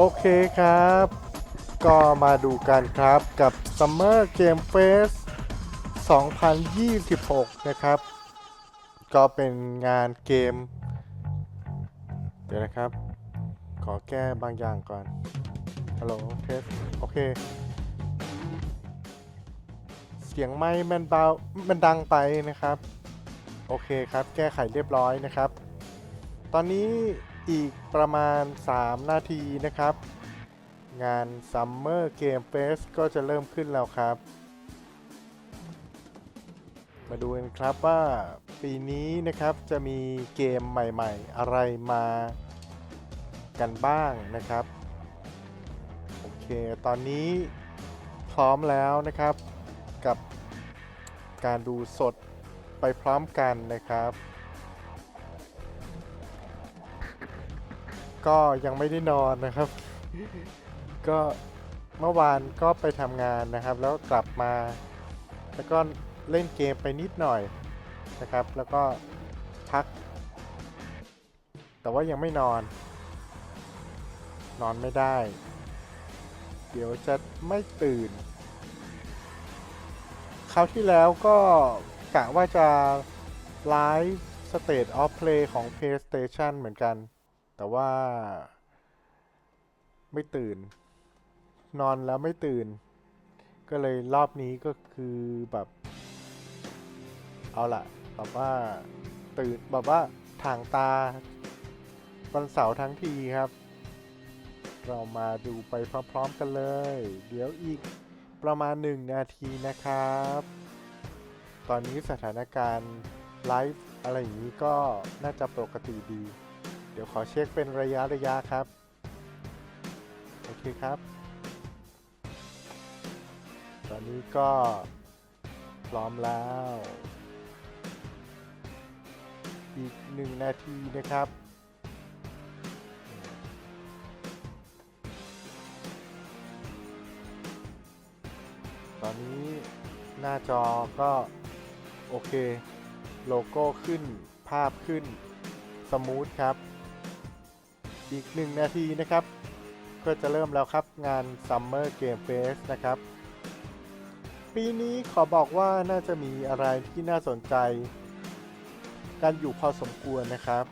โอเคครับก็มาดูกันครับกับ Summer Game Fest 2026 นะครับก็เป็นงานเกมเดี๋ยวนะครับขอแก้บางอย่างก่อนฮัลโหลเทสโอเคเสียงไมค์มันเบามันดังไปนะครับโอเคครับแก้ไขเรียบร้อยนะครับตอนนี้อีกประมาณ3 นาทีนะครับงาน Summer Game Fest ก็จะเริ่มขึ้นแล้วครับมาดูกันครับว่าปีนี้นะครับจะมีเกมใหม่ๆอะไรมากันบ้างนะครับโอเคตอนนี้พร้อมแล้วนะครับกับการดูสดไปพร้อมกันนะครับก็ยังไม่ได้นอนนะครับ ก็เมื่อวานก็ไปทำงานนะครับแล้วกลับมาแล้วก็เล่นเกมไปนิดหน่อยนะครับแล้วก็พักแต่ว่ายังไม่นอนไม่ได้เดี๋ยวจะไม่ตื่นคราวที่แล้วก็กะว่าจะไลฟ์ State of Play ของ PlayStation เหมือนกันแต่ว่าไม่ตื่นนอนแล้วไม่ตื่นก็เลยรอบนี้ก็คือแบบเอาล่ะแบบว่าตื่นแบบว่าถ่างตาวันเสาร์ทั้งทีครับเรามาดูไปพร้อมๆกันเลยเดี๋ยวอีกประมาณ1 นาทีนะครับตอนนี้สถานการณ์ไลฟ์อะไรอย่างนี้ก็น่าจะปกติดีเดี๋ยวขอเช็คเป็นระยะครับโอเคครับตอนนี้ก็พร้อมแล้วอีก1 นาทีนะครับตอนนี้หน้าจอก็โอเคโลโก้ขึ้นภาพขึ้นสมูทครับอีก1 นาทีนะครับก็จะเริ่มแล้วครับงาน Summer Game Fest นะครับปีนี้ขอบอกว่าน่าจะมีอะไรที่น่าสนใจกันอยู่พอสมควรนะครับ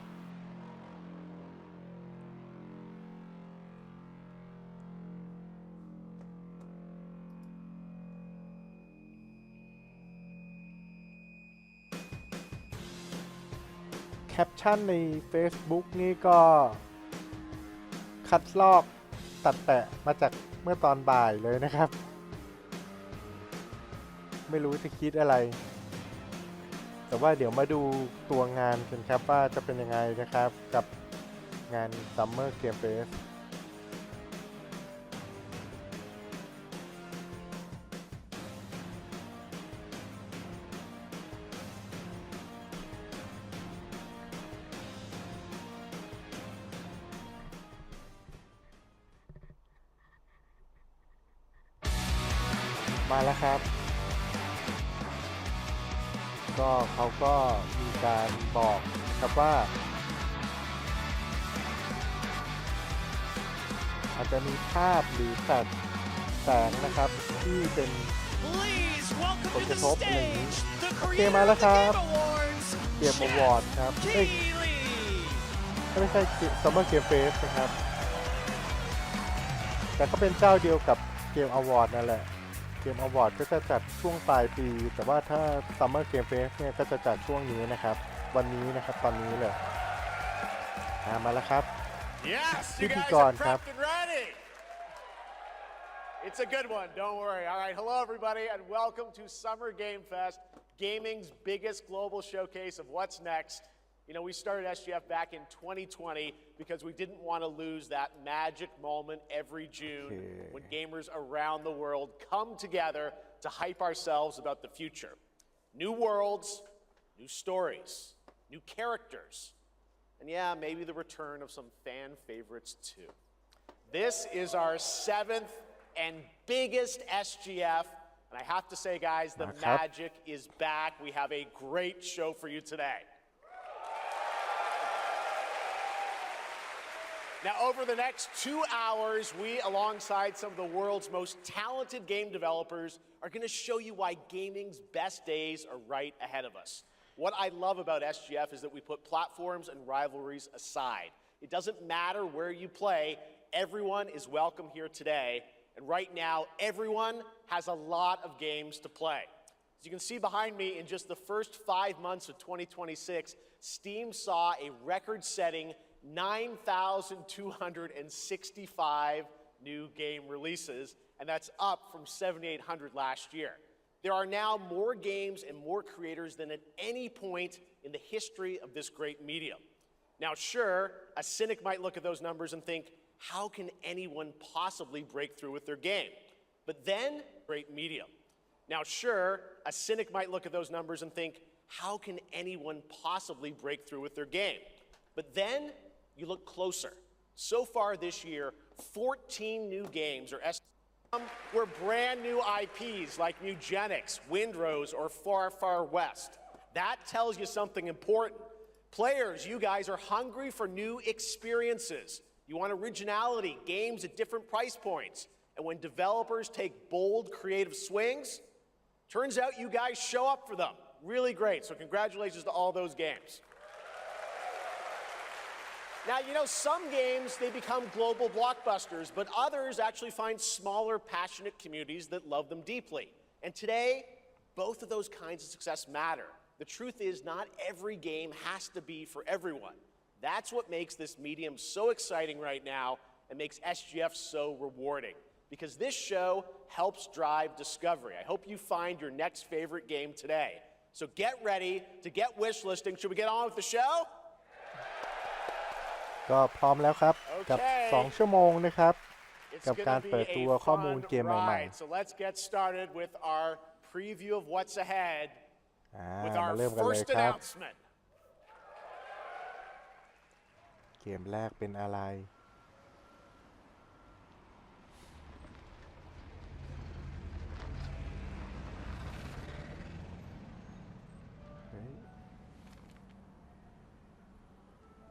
แคปชั่นใน Facebook นี่ก็คัดลอกตัดแปะมาจากเมื่อตอนบ่ายเลยนะครับไม่รู้จะคิดอะไรแต่ว่าเดี๋ยวมาดูตัวงานกันครับว่าจะเป็นยังไงนะครับกับงาน Summer Game Fest มาแล้วครับก็เขาก็มีการบอกครับว่าอาจจะมีภาพหรือตัดแสงนะครับที่เป็นผลกระทบอะไรอย่างนี้โอเคมาแล้วครับเกมอวอร์ดครับไม่ใช่ Summer Game Fest นะครับแต่ก็เป็นเจ้าเดียวกับเกมอวอร์ดนั่นแหละเกมอวอร์ดก็จะจัดช่วงปลายปีแต่ว่าถ้า Summer Game Fest เนี่ยก็จะจัดช่วงนี้นะครับวันนี้นะครับตอนนี้เลยมาแล้วครับพิธีกรครับ It's a good one, don't worry. All right, hello everybody and welcome to Summer Game Fest. gaming's biggest global showcase of what's next. You know, we started SGF back in 2020 because we didn't want to lose that magic moment every June when gamers around the world come together to hype ourselves about the future. New worlds, new stories, new characters, and yeah, maybe the return of some fan favorites too. This is our 7th and biggest SGF, and I have to say, guys, the magic is back. We have a great show for you today. Now, over the next 2 hours, we, alongside some of the world's most talented game developers, are going to show you why gaming's best days are right ahead of us. What I love about SGF is that we put platforms and rivalries aside. It doesn't matter where you play, everyone is welcome here today. And right now, everyone has a lot of games to play. As you can see behind me, in just the first 5 months of 2026, Steam saw a record-setting 9,265 new game releases, and that's up from 7,800 last year. There are now more games and more creators than at any point in the history of this great medium. Now, sure, a cynic might look at those numbers and think, how can anyone possibly break through with their game? But then, great medium. Now, sure, a cynic might look at those numbers and think, how can anyone possibly break through with their game? But then, you look closer. So far this year, 14 new games were brand new IPs like Nugenics, Windrose, or Far Far West. That tells you something important. Players, you guys are hungry for new experiences. You want originality, games at different price points. And when developers take bold, creative swings, turns out you guys show up for them. Really great, so congratulations to all those games. Now, you know, some games, they become global blockbusters, but others actually find smaller, passionate communities that love them deeply. And today, both of those kinds of success matter. The truth is, not every game has to be for everyone. That's what makes this medium so exciting right now and makes SGF so rewarding, because this show helps drive discovery. I hope you find your next favorite game today. So get ready to get wish listing. Should we get on with the show? ก็พร้อมแล้วครับกับ2 ชั่วโมงนะครับกับการเปิดตัวข้อมูลเกมใหม่ๆ So let's get started with our preview of what's ahead with มา our เริ่มกันเลย first ครับ announcement. เกมแรกเป็นอะไร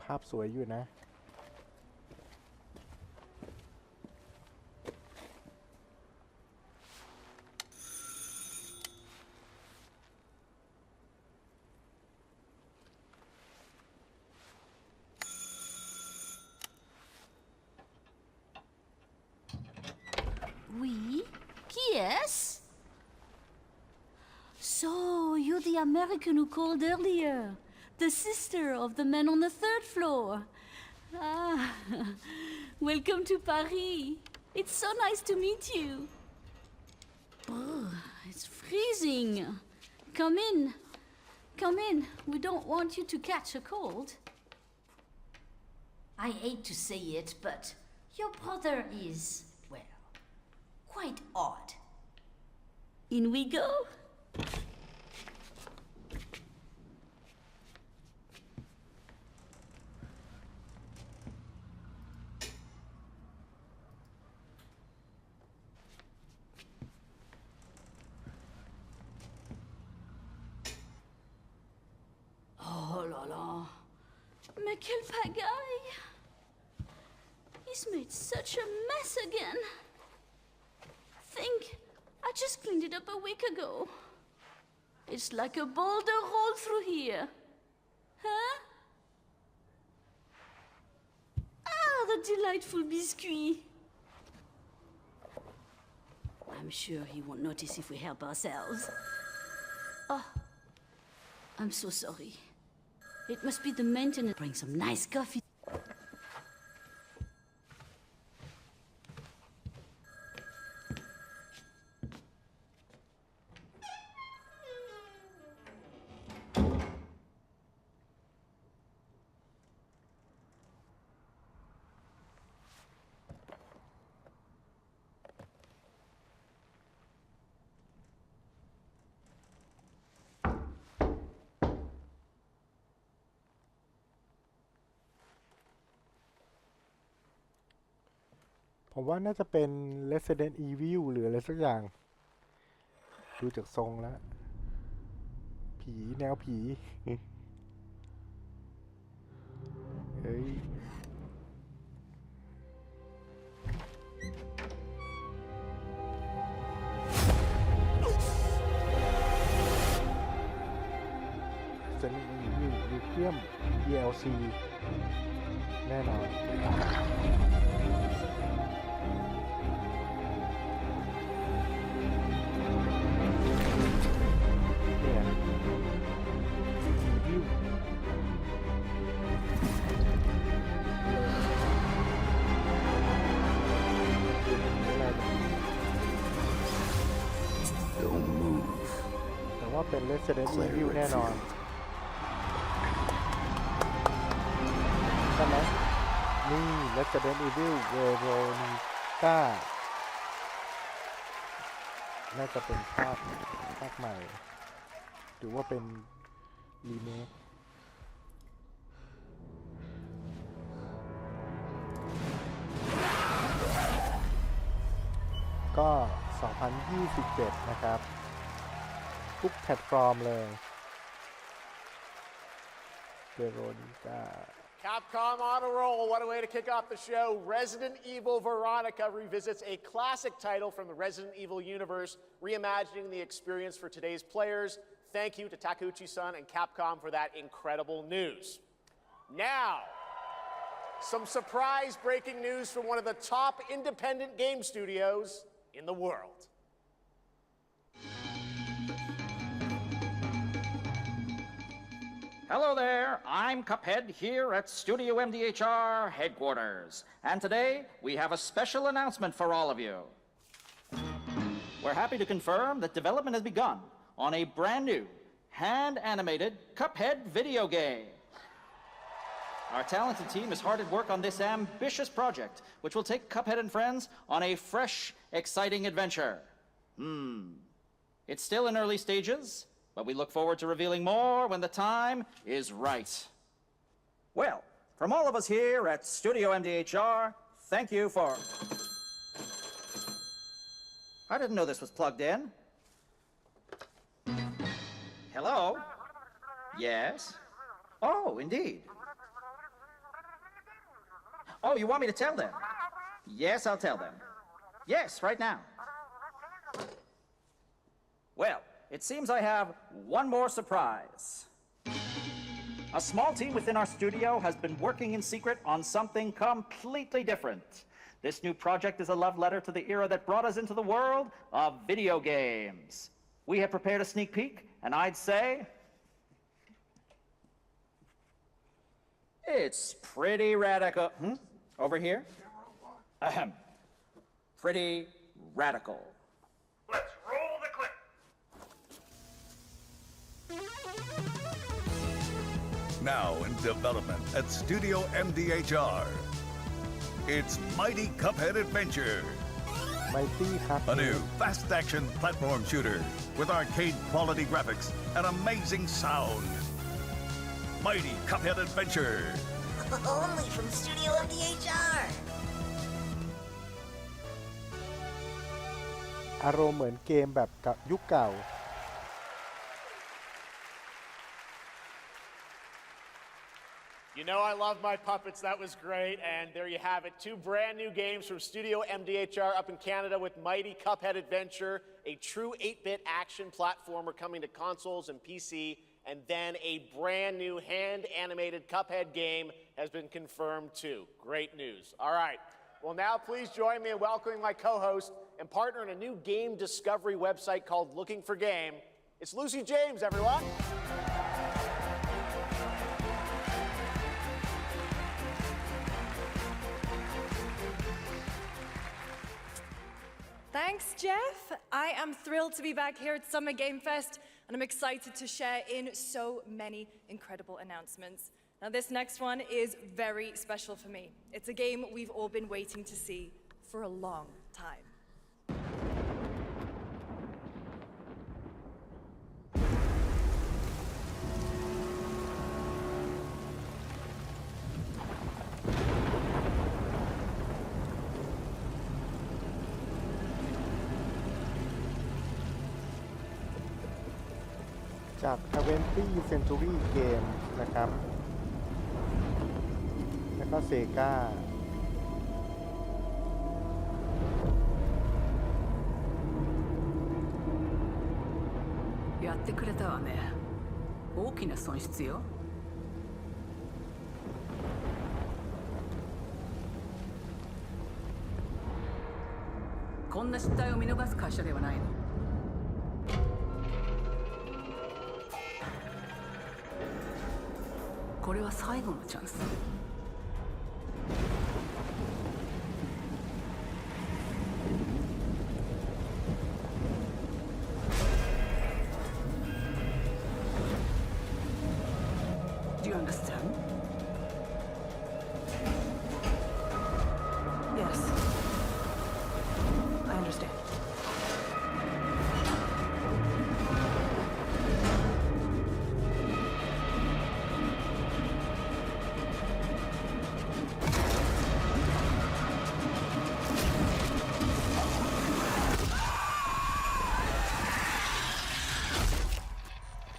ภาพสวยอยู่นะOui? Qui est-ce? So, you're the American who called earlier. The sister of the man on the 3rd floor. Ah, welcome to Paris. It's so nice to meet you. Oh, it's freezing. Come in. Come in. We don't want you to catch a cold. I hate to say it, but your brother is, well, quite odd. In we go. Oh là là. Mais quelle pagaille! He's made such a mess again. Think, I just cleaned it up a week ago. It's like a boulder rolled through here. Huh? Ah, the delightful biscuit. I'm sure he won't notice if we help ourselves. Oh, I'm so sorry. It must be the maintenance. Bring some nice coffee. ผมว่าน่าจะเป็น Resident Evil หรืออะไรสักอย่าง ดูจากทรงแล้ว ผีแนวผี เฮ้ย Resident Evil วเกม DLC แน่นอน เนี่ยรีวิวแต่ว่าเป็น Resident Evil แน่นอนใช่ไหมนี่ Resident Evil Veronica น่าจะเป็นภาคใหม่หรือว่าเป็นรีเมคก็ 2027 นะครับทุกแพลตฟอร์มเลย Veronica Capcom on a roll. What a way to kick off the show. Resident Evil Veronica revisits a classic title from the Resident Evil universe, reimagining the experience for today's players. Thank you to Takeuchi-san and Capcom for that incredible news. Now, some surprise breaking news from one of the top independent game studios in the world. Hello there, I'm Cuphead here at Studio MDHR headquarters. And today, we have a special announcement for all of you. We're happy to confirm that development has begun on a brand new, hand-animated Cuphead video game. Our talented team is hard at work on this ambitious project, which will take Cuphead and friends on a fresh, exciting adventure. It's still in early stages, but we look forward to revealing more when the time is right. Well, from all of us here at Studio MDHR, thank you for... I didn't know this was plugged in. Hello? Yes? Oh, indeed. Oh, you want me to tell them? Yes, I'll tell them. Yes, right now. Well, it seems I have one more surprise. A small team within our studio has been working in secret on something completely different. This new project is a love letter to the era that brought us into the world of video games. We have prepared a sneak peek, and I'd say... it's pretty radical. Over here? Ahem. Pretty radical. Let's roll the clip. Now in development at Studio MDHR. It's Mighty Cuphead Adventure, Mighty a new Cuphead fast-action platform shooter with arcade-quality graphics and amazing sound. Mighty Cuphead Adventure. Only from Studio MDHR. อารมณ์เหมือนเกมแบบยุคเก่า You know I love my puppets. That was great. And there you have it. Two brand new games from Studio MDHR up in Canada with Mighty Cuphead Adventure, a true 8-bit action platformer coming to consoles and PC. And then a brand new hand-animated Cuphead game has been confirmed too. Great news. All right. Well, now please join me in welcoming my co-host and partner in a new game discovery website called Looking for Game. It's Lucy James, everyone. Thanks, Jeff. I am thrilled to be back here at Summer Game Fest, and I'm excited to share in so many incredible announcements. Now, this next one is very special for me. It's a game we've all been waiting to see for a long time. จาก 20th Century Game นะครับ แล้วก็เซกาやってくれたわね。大きな損失よ。こんな失態を見逃す会社ではないの。これは最後のチャンス。Do you understand? Yes. I understand.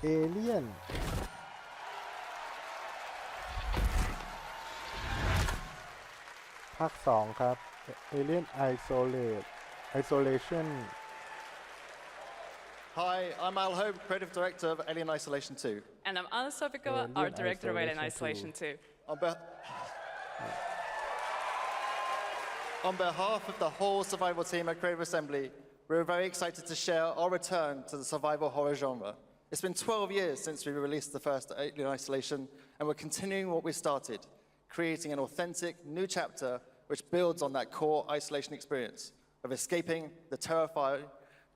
Alien ภาค 2 ครับ Alien Isolation Hi, I'm Al Hope, Creative Director of Alien Isolation 2. And I'm Anna Sofikova, Alien Art Director of Alien Isolation Isolation 2. On behalf of the whole survival team at Creative Assembly, we're very excited to share our return to the survival horror genre. It's been 12 years since we released the first Alien Isolation, and we're continuing what we started, creating an authentic new chapter which builds on that core isolation experience of escaping the terrifying,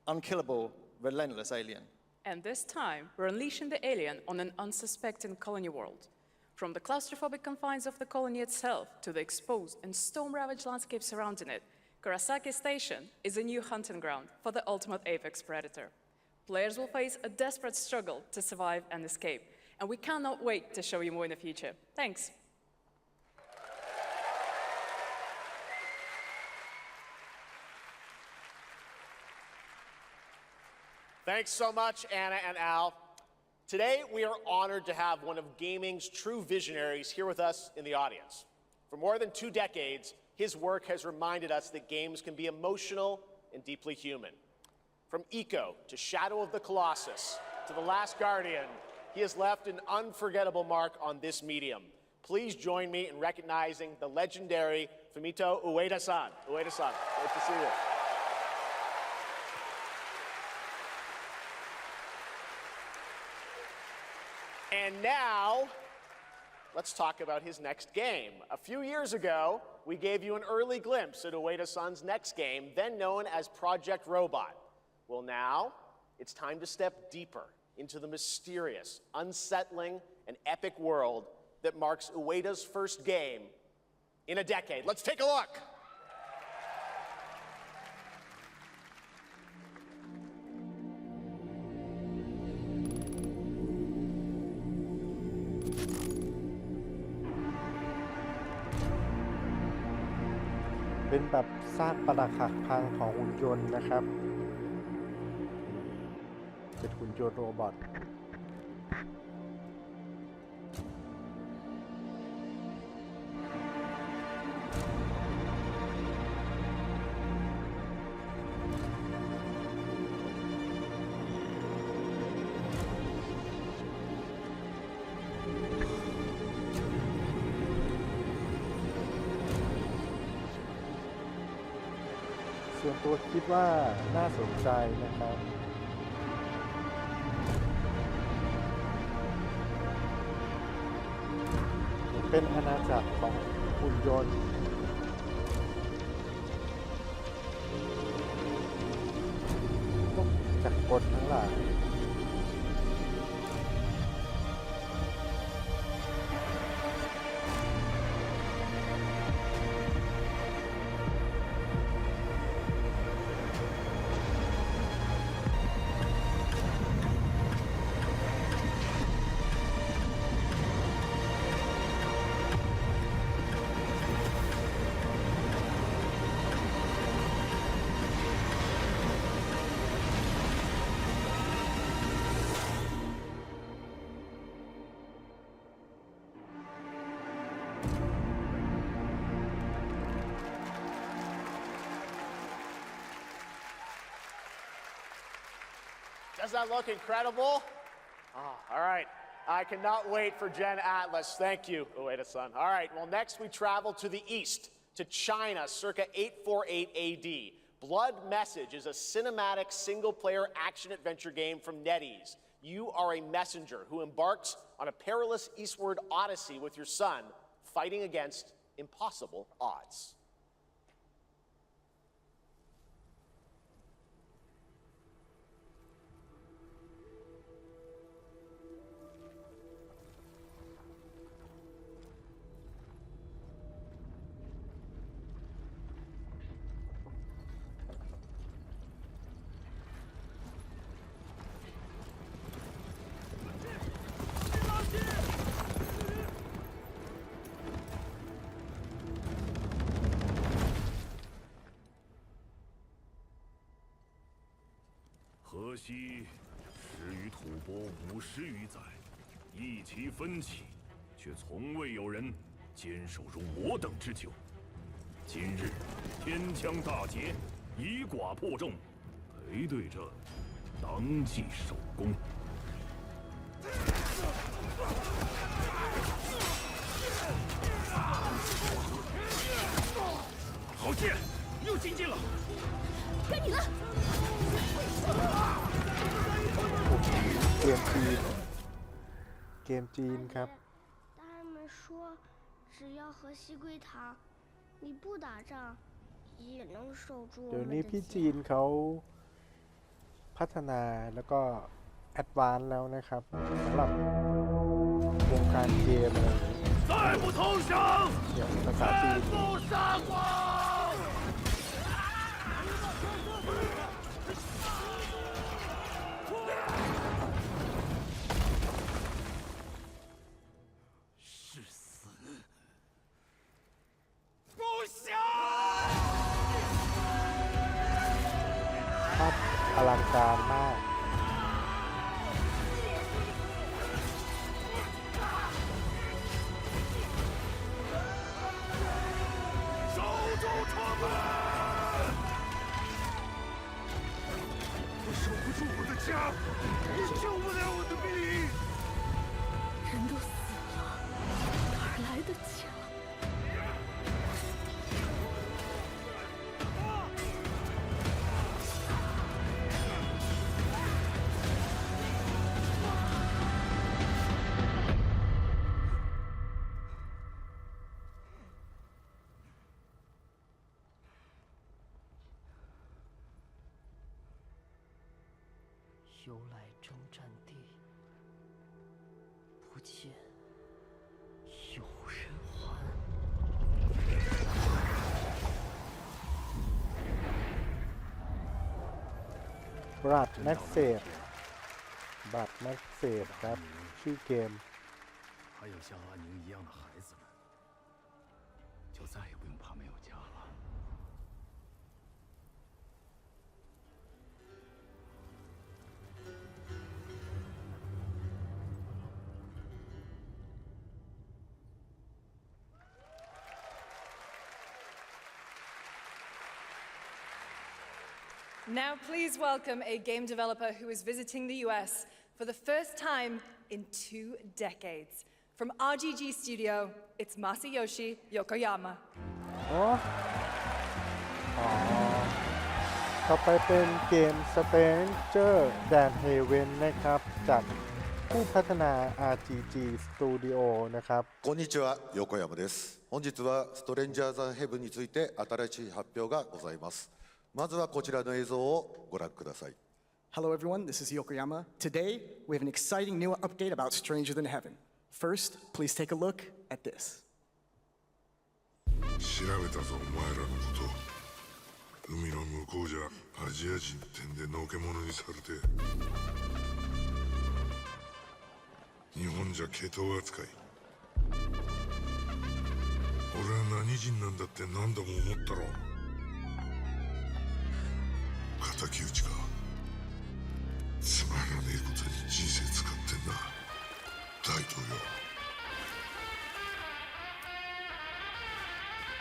unkillable, relentless alien. And this time, we're unleashing the alien on an unsuspecting colony world. From the claustrophobic confines of the colony itself to the exposed and storm-ravaged landscape surrounding it, Kurosaki Station is a new hunting ground for the ultimate apex predator. Players will face a desperate struggle to survive and escape, and we cannot wait to show you more in the future. Thanks. Thanks so much, Anna and Al. Today, we are honored to have one of gaming's true visionaries here with us in the audience. For more than 2 decades, his work has reminded us that games can be emotional and deeply human. From Eco to Shadow of the Colossus to The Last Guardian, he has left an unforgettable mark on this medium. Please join me in recognizing the legendary Fumito Ueda-san. Ueda-san, great to see you. And now, let's talk about his next game. A few years ago, we gave you an early glimpse at Ueda-san's next game, then known as Project Robot. Well, now, it's time to step deeper into the mysterious, unsettling, and epic world that marks Ueda's first game in a decade. Let's take a look.เป็นแบบซากปรักหักพังของหุ่นยนต์นะครับเป็นหุ่นยนต์โรบอทส่วนตัวคิดว่าน่าสนใจนะครับเป็นอาณาจักรของหุ่นยนต์พวกจักรกลทั้งหลาย Does that look incredible? Oh, all right. I cannot wait for Gen Atlas. Thank you, Ueda-san. All right, well, next we travel to the east, to China, circa 848 AD. Blood Message is a cinematic single-player action-adventure game from NetEase. You are a messenger who embarks on a perilous eastward odyssey with your son, fighting against impossible odds. 河西始于吐蕃50余载，意其分歧，却从未有人坚守如我等之久。今日天枪大捷，以寡破众，陪对者当即首功。好剑，又进进了。该你了。 เกมจีนครับ 大人们说，只要和西归堂，你不打仗也能守住我 เดี๋ยว 们 นี้ 的 พี่ 家。 จีนเขาพัฒนาแล้วก็แอดวานซ์แล้วนะครับสำหรับวงการเกมอะไรอย่างนี้อย่างภาษาจีน ภาพอลังการมาก 守住城门！我守不住我的家，我救不了我的兵。人都死了，哪儿来的家？ 由来征战地，不见有人还。บลัดแม็กเซดครับชื่อเกม 还有像安宁一样的孩子们，就再也不用怕没有家了。 Now, please welcome a game developer who is visiting the US for the first time in 2 decades. From RGG Studio, it's Masayoshi Yokoyama. ต่อไปเป็นเกม Stranger Than Heaven นะครับจากผู้พัฒนา RGG Studio นะครับ こんにちは、横山です。本日はストレンジャーズ・ヘブンについて新しい発表がございます。まずはこちらの映像をご覧ください。 Hello everyone, this is Yokoyama. Today, we have an exciting new update about Stranger Than Heaven. First, please take a look at this. 調べたぞ、お前らのこと。海の向こうじゃアジア人ってんでのけ者にされて。日本じゃ毛頭扱い。俺は何人なんだって何度も思ったろ。敵討ちか。つまらねえことに人生使ってんな、大統領。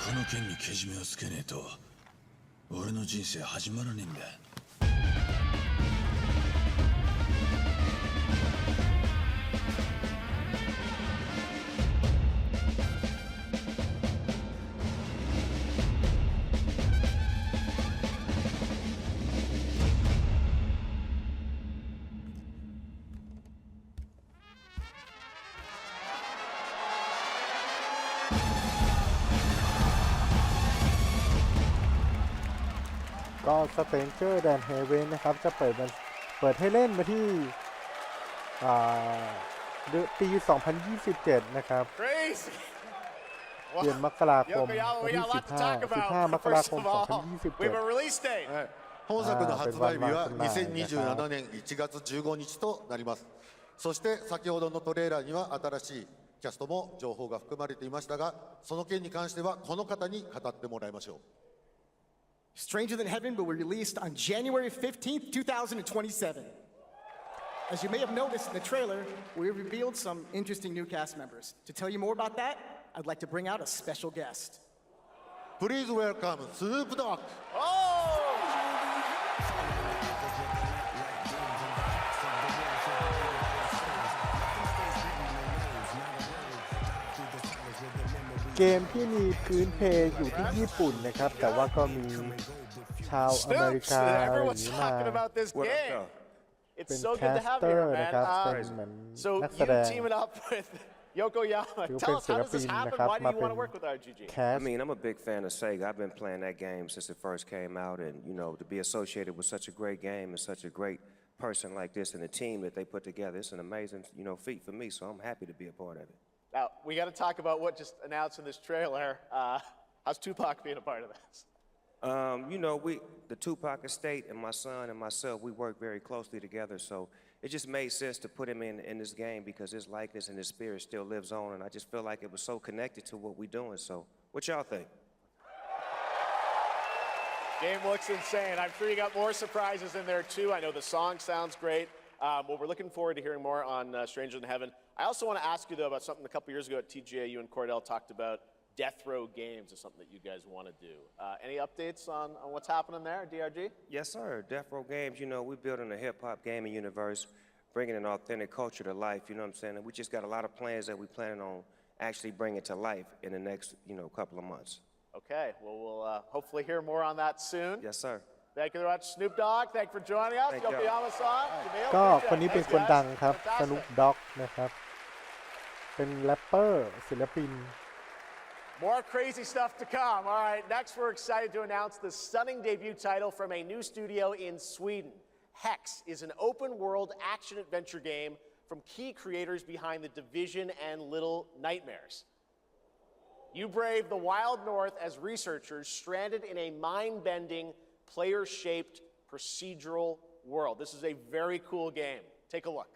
この件にけじめをつけねえと俺の人生始まらねえんだ。ก็ Stranger Than Heaven นะครับจะเปิดให้เล่นมาที่ปี 2027 นะครับ Crazy. เดือนมกราคมวันที่ 15 มกราคม We have a release date. 本作の発売日は2027年1月15日となります。そして先ほどのトレーラーには新しいキャストも情報が含まれていましたが、その件に関してはこの方に語ってもらいましょう。Stranger Than Heaven will be released on January 15th, 2027. As you may have noticed in the trailer, we revealed some interesting new cast members. To tell you more about that, I'd like to bring out a special guest. Please welcome Snoop Dogg. Oh! เกมที่มีพื้นเพอยู่ที่ญี่ปุ่นนะครับแต่ว่าก็มีชาวอเมริกาอะไรอย่างนี้มาเป็นแคสเตอร์นะครับเป็นเหมือนนักแสดง Yokoyama, tell us how does this happen? Why do you want to work with RGG? I mean, I'm a big fan of Sega. I've been playing that game since it first came out, and to be associated with such a great game and such a great person like this and the team that they put together, it's an amazing, feat for me. So I'm happy to be a part of it. Now we got to talk about what just announced in this trailer. How's Tupac being a part of this? The Tupac estate and my son and myself, we work very closely together. So it just made sense to put him in this game because his likeness and his spirit still lives on, and I just feel like it was so connected to what we're doing. So, what y'all think? Game looks insane. I'm sure you got more surprises in there too. I know the song sounds great. Well, we're looking forward to hearing more on Stranger Than Heaven. I also want to ask you though about something a couple years ago at TGA. You and Cordell talked about death row games is something that you guys want to do. Any updates on what's happening there, DRG? Yes, sir. Death Row Games, we're building a hip-hop gaming universe, bringing an authentic culture to life, you know what I'm saying? And we just got a lot of plans that we're planning on actually bringing to life in the next, couple of months. Okay. Well, we'll hopefully hear more on that soon. Yes, sir. Thank you very much, Snoop Dogg. Thank you for joining us. Yokoyama-san. ก็คนนี้เป็นคนดังครับ Snoop Dogg นะครับเป็นแรปเปอร์ศิลปิน More crazy stuff to come. All right, next we're excited to announce the stunning debut title from a new studio in Sweden. Hex is an open-world action-adventure game from key creators behind The Division and Little Nightmares. You brave the wild north as researchers stranded in a mind-bending, player-shaped procedural world. This is a very cool game. Take a look.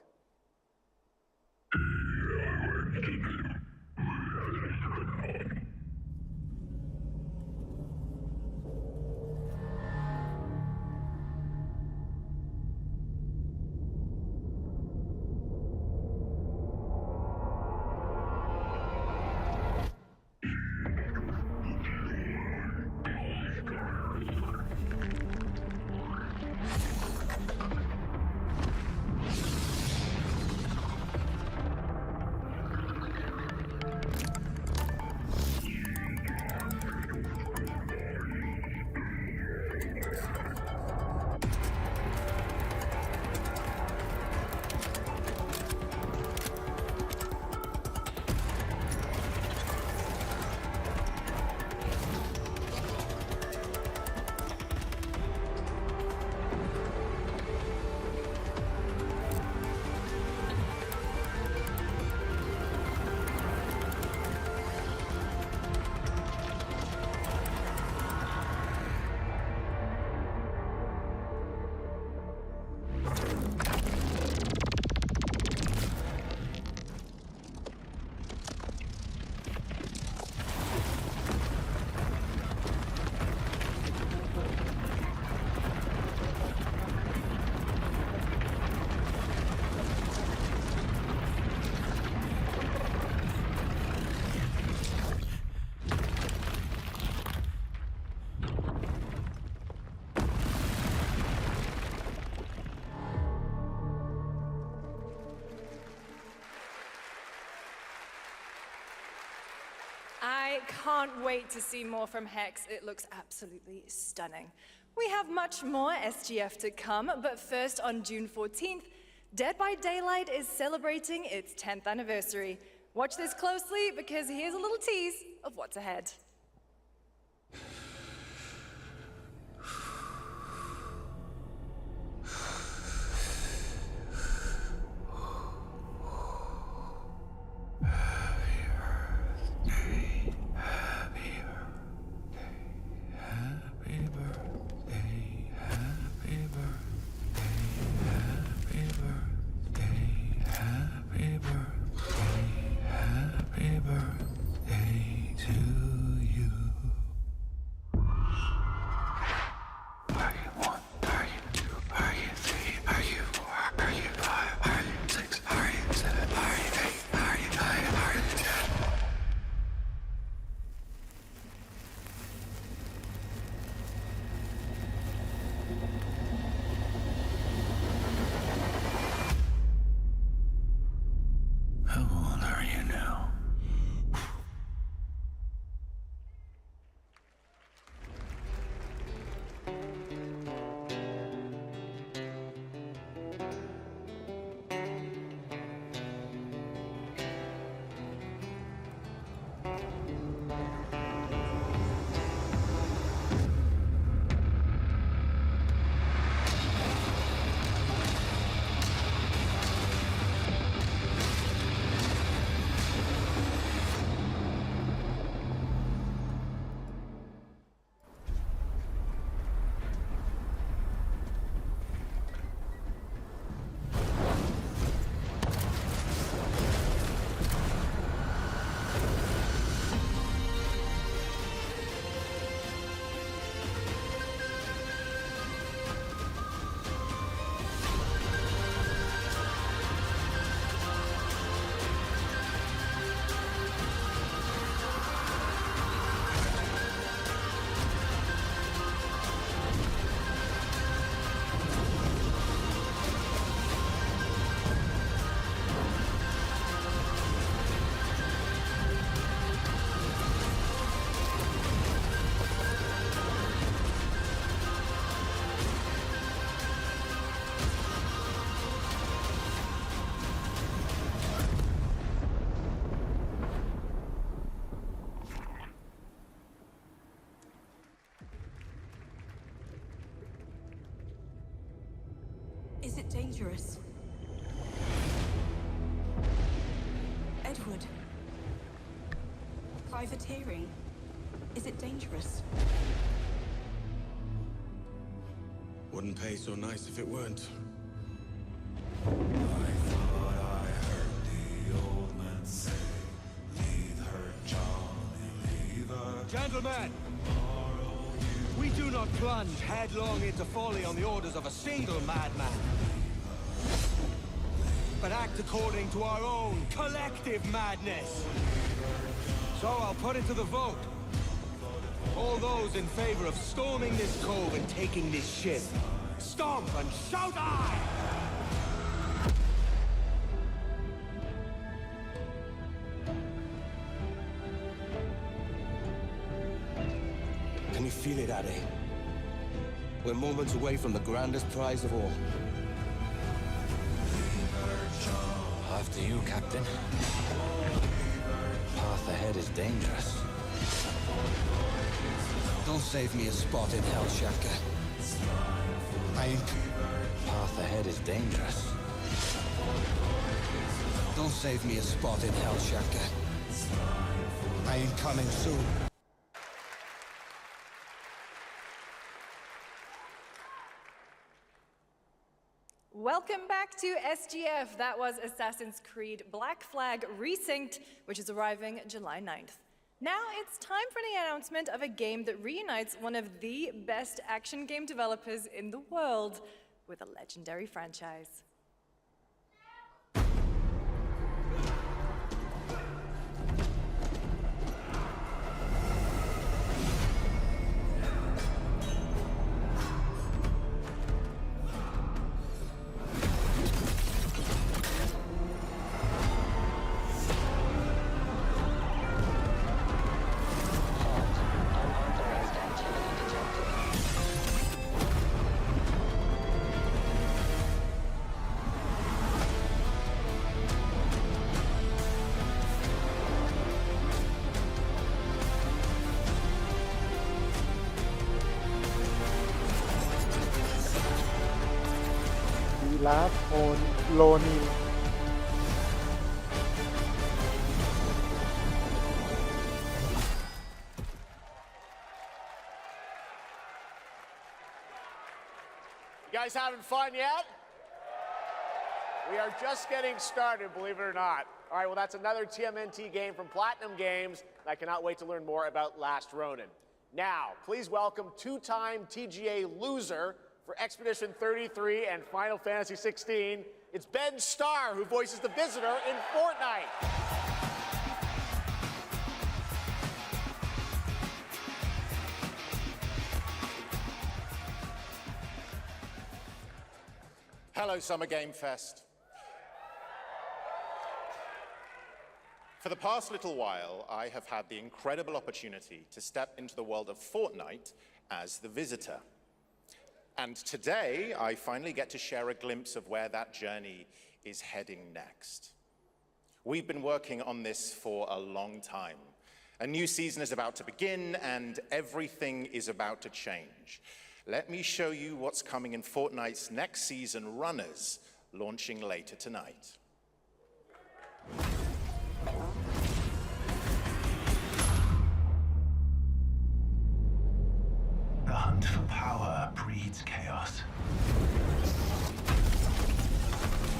I can't wait to see more from Hex. It looks absolutely stunning. We have much more SGF to come, but first on June 14th, Dead by Daylight is celebrating its 10th anniversary. Watch this closely because here's a little tease of what's ahead. Is it dangerous? Edward. Privateering. Is it dangerous? Wouldn't pay so nice if it weren't. Gentlemen, we do not plunge headlong into folly on the orders of a single madman, but act according to our own collective madness. So I'll put it to the vote. All those in favor of storming this cove and taking this ship, stomp and shout aye! Can you feel it, Addy? We're moments away from the grandest prize of all. After you, Captain. Path ahead is dangerous. Don't save me a spot in hell, Shaka. Path ahead is dangerous. Don't save me a spot in hell, Shaka. I ain't coming soon. Welcome back to SGF. That was Assassin's Creed Black Flag Resynced, which is arriving July 9th. Now it's time for the announcement of a game that reunites one of the best action game developers in the world with a legendary franchise. Lonin. You guys having fun yet? We are just getting started, believe it or not. All right, well, that's another TMNT game from Platinum Games. I cannot wait to learn more about Last Ronin. Now, please welcome two-time TGA loser for Expedition 33 and Final Fantasy 16. It's Ben Starr, who voices the Visitor in Fortnite. Hello, Summer Game Fest. For the past little while, I have had the incredible opportunity to step into the world of Fortnite as the Visitor. And today, I finally get to share a glimpse of where that journey is heading next. We've been working on this for a long time. A new season is about to begin, and everything is about to change. Let me show you what's coming in Fortnite's next season, Runners, launching later tonight. The hunt for power breeds chaos.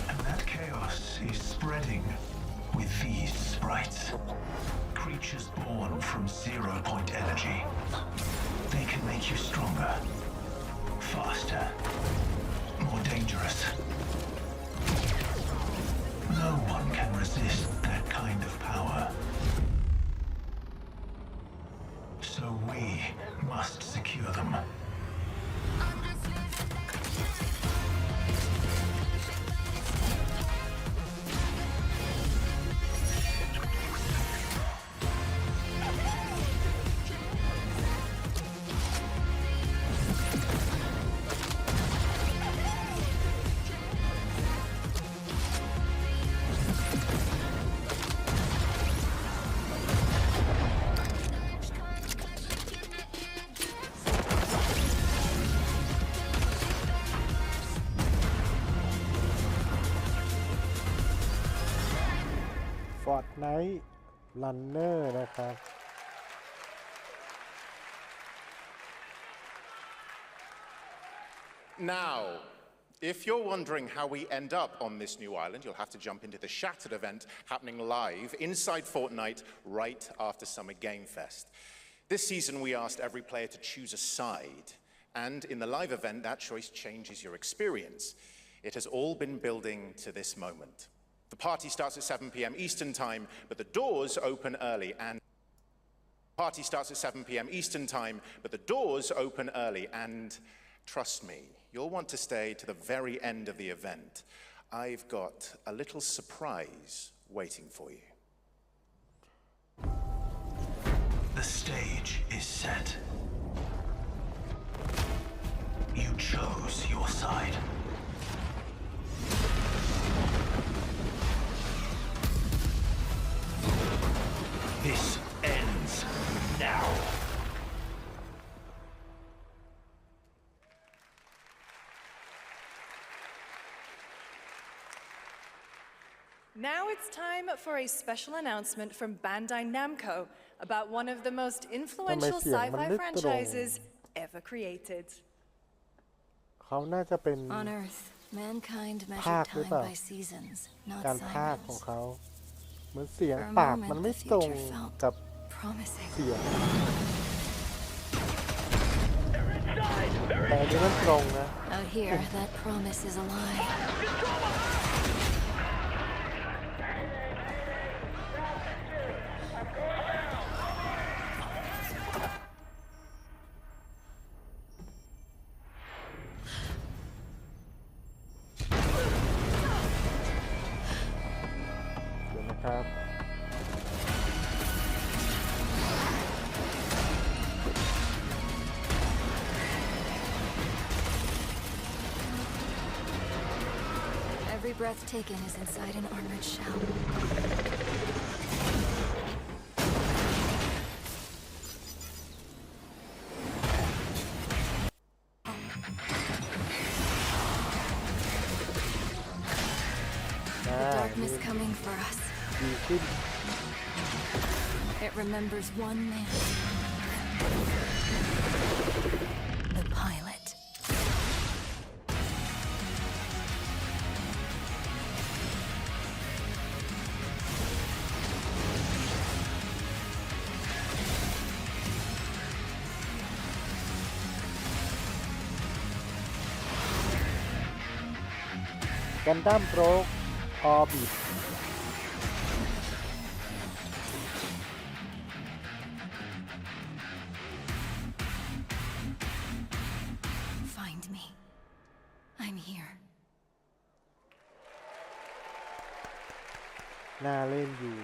And that chaos is spreading with these sprites. Creatures born from 0-point energy. They can make you stronger, faster, more dangerous. No one can resist that kind of power. So we must secure them. Fortnite Runner นะครับ Now, if you're wondering how we end up on this new island, you'll have to jump into the Shattered event happening live inside Fortnite right after Summer Game Fest. This season, we asked every player to choose a side, and in the live event, that choice changes your experience. It has all been building to this moment. The party starts at 7 p.m. Eastern Time, but the doors open early, and party starts at 7 p.m. Eastern Time, but the doors open early, and trust me, you'll want to stay to the very end of the event. I've got a little surprise waiting for you. The stage is set. You chose your side. This ends now. Now it's time for a special announcement from Bandai Namco about one of the most influential sci-fi franchises ever created. เขาน่าจะเป็น On Earth, mankind ภาค measured หรือ time เปล่า by seasons, not การภาคของ sirens. เขาเหมือนเสียง For a ปาก moment, มันไม่ the ตรง future felt กับ promising. เสียงแต่อันนี้มันตรงนะ Out here, that promise is a lie. Every breath taken is inside an armored shell. The darkness coming for us. It remembers one man. The pilot. Gundam Probe Orbit Find me. I'm here. น่าเล่นอยู่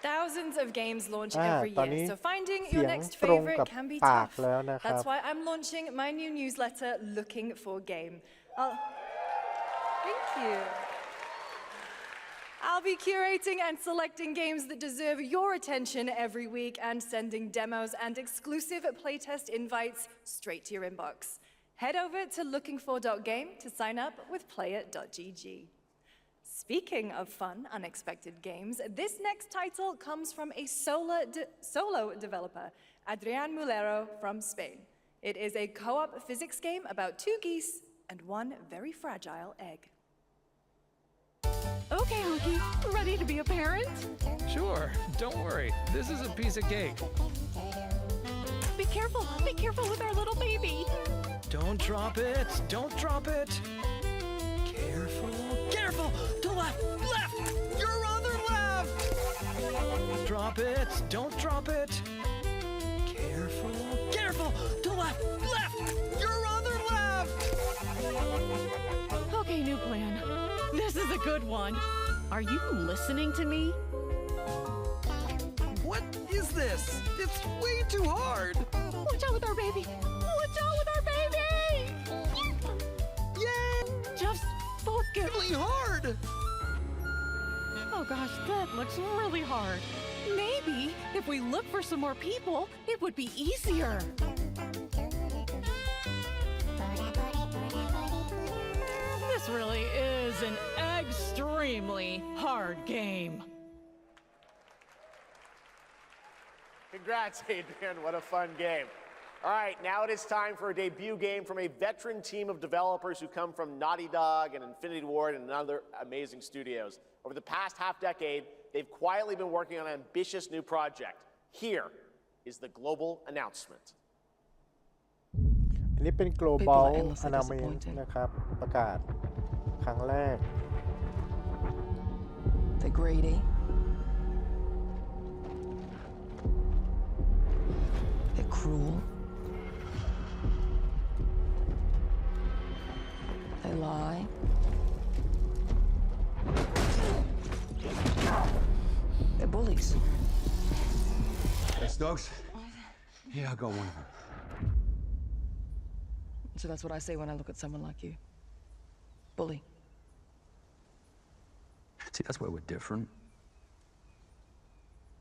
Thousands of games launch อ่า every ตอน year, นี้ so finding เสี your ยง next ตรง favorite กับ can be ปาก tough. แล้วนะครับ That's why I'm launching my new newsletter, Looking for Game. Thank you. I'll be curating and selecting games that deserve your attention every week and sending demos and exclusive playtest invites straight to your inbox. Head over to lookingfor.game to sign up with player.gg. Speaking of fun, unexpected games, this next title comes from a solo developer, Adrian Mulero from Spain. It is a co-op physics game about two geese and one very fragile egg. Okay, Honky, ready to be a parent? Sure, don't worry. This is a piece of cake. Be careful with our little baby. Don't drop it, don't drop it. Careful, to left, your other left. Drop it, don't drop it. Careful, to left, your other left. Okay, new plan. This is a good one. Are you listening to me? What is this? It's way too hard. Watch out with our baby. Watch out with our baby. Yay! Just focus. Really hard. Oh gosh, that looks really hard. Maybe if we look for some more people, it would be easier. This really is an extreme extremely hard game. Congrats, Adrian. What a fun game. All right, now it is time for a debut game from a veteran team of developers who come from Naughty Dog and Infinity Ward and other amazing studios. Over the past half-decade, they've quietly been working on an ambitious new project. Here is the global announcement. อันนี้เป็น global announcement นะครับ ประกาศครั้งแรก They're greedy. They're cruel. They lie. They're bullies. Yes, dogs? Yeah, I got one of them. So that's what I say when I look at someone like you. Bully. See, that's where we're different.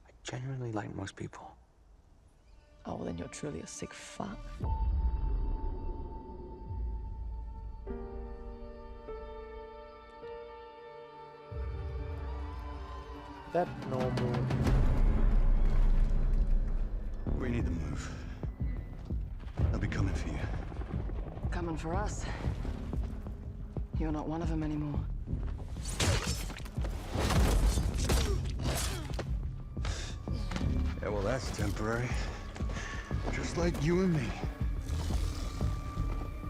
I genuinely like most people. Oh, well, then you're truly a sick fuck. That no moon. We need to move. They'll be coming for you. Coming for us. You're not one of them anymore. Yeah, well, that's temporary. Just like you and me.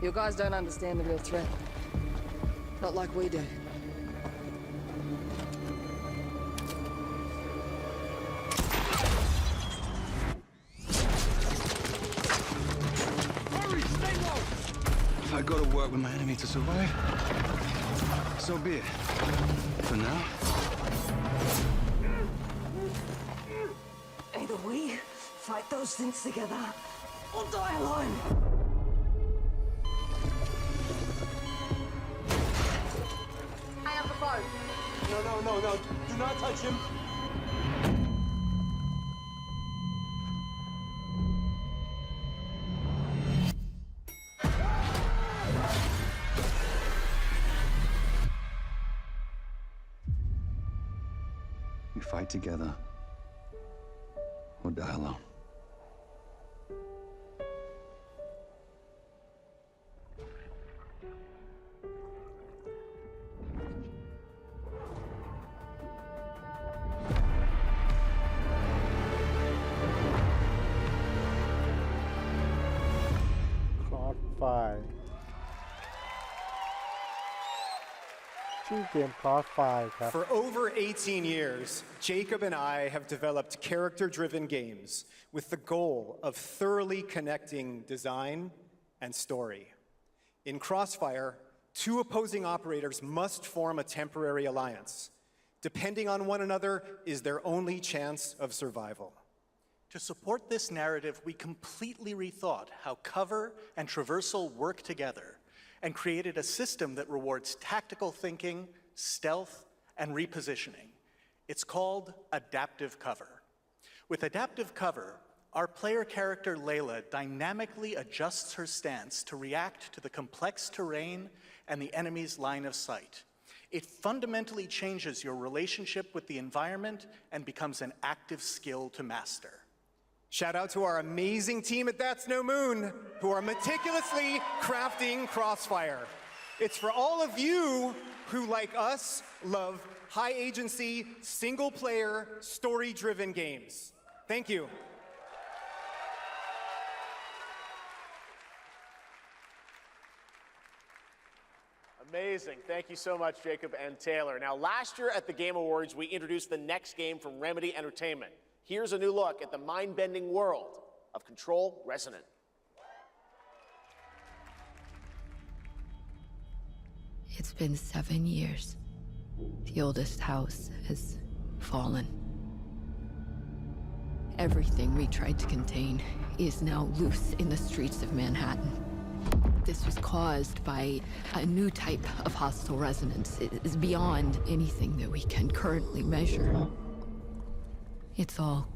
You guys don't understand the real threat. Not like we do. Hurry, stay low! If I go to work with my enemy to survive, so be it. For now. Either we fight those things together, or die alone. Hang up the phone. No. Do not touch him. We fight together, or die alone. Crossfire ชื่อเกม Crossfire ครับ For over 18 years, Jacob and I have developed character-driven games with the goal of thoroughly connecting design and story. In Crossfire, two opposing operators must form a temporary alliance. Depending on one another is their only chance of survival. To support this narrative, we completely rethought how cover and traversal work together and created a system that rewards tactical thinking, stealth, and repositioning. It's called adaptive cover. With adaptive cover, our player character Layla dynamically adjusts her stance to react to the complex terrain and the enemy's line of sight. It fundamentally changes your relationship with the environment and becomes an active skill to master. Shout out to our amazing team at That's No Moon, who are meticulously crafting Crossfire. It's for all of you who, like us, love high-agency, single-player, story-driven games. Thank you. Amazing. Thank you so much, Jacob and Taylor. Now, last year at the Game Awards, we introduced the next game from Remedy Entertainment. Here's a new look at the mind-bending world of Control Resonant. It's been 7 years. The oldest house has fallen. Everything we tried to contain is now loose in the streets of Manhattan. This was caused by a new type of hostile resonance. It is beyond anything that we can currently measure. It's all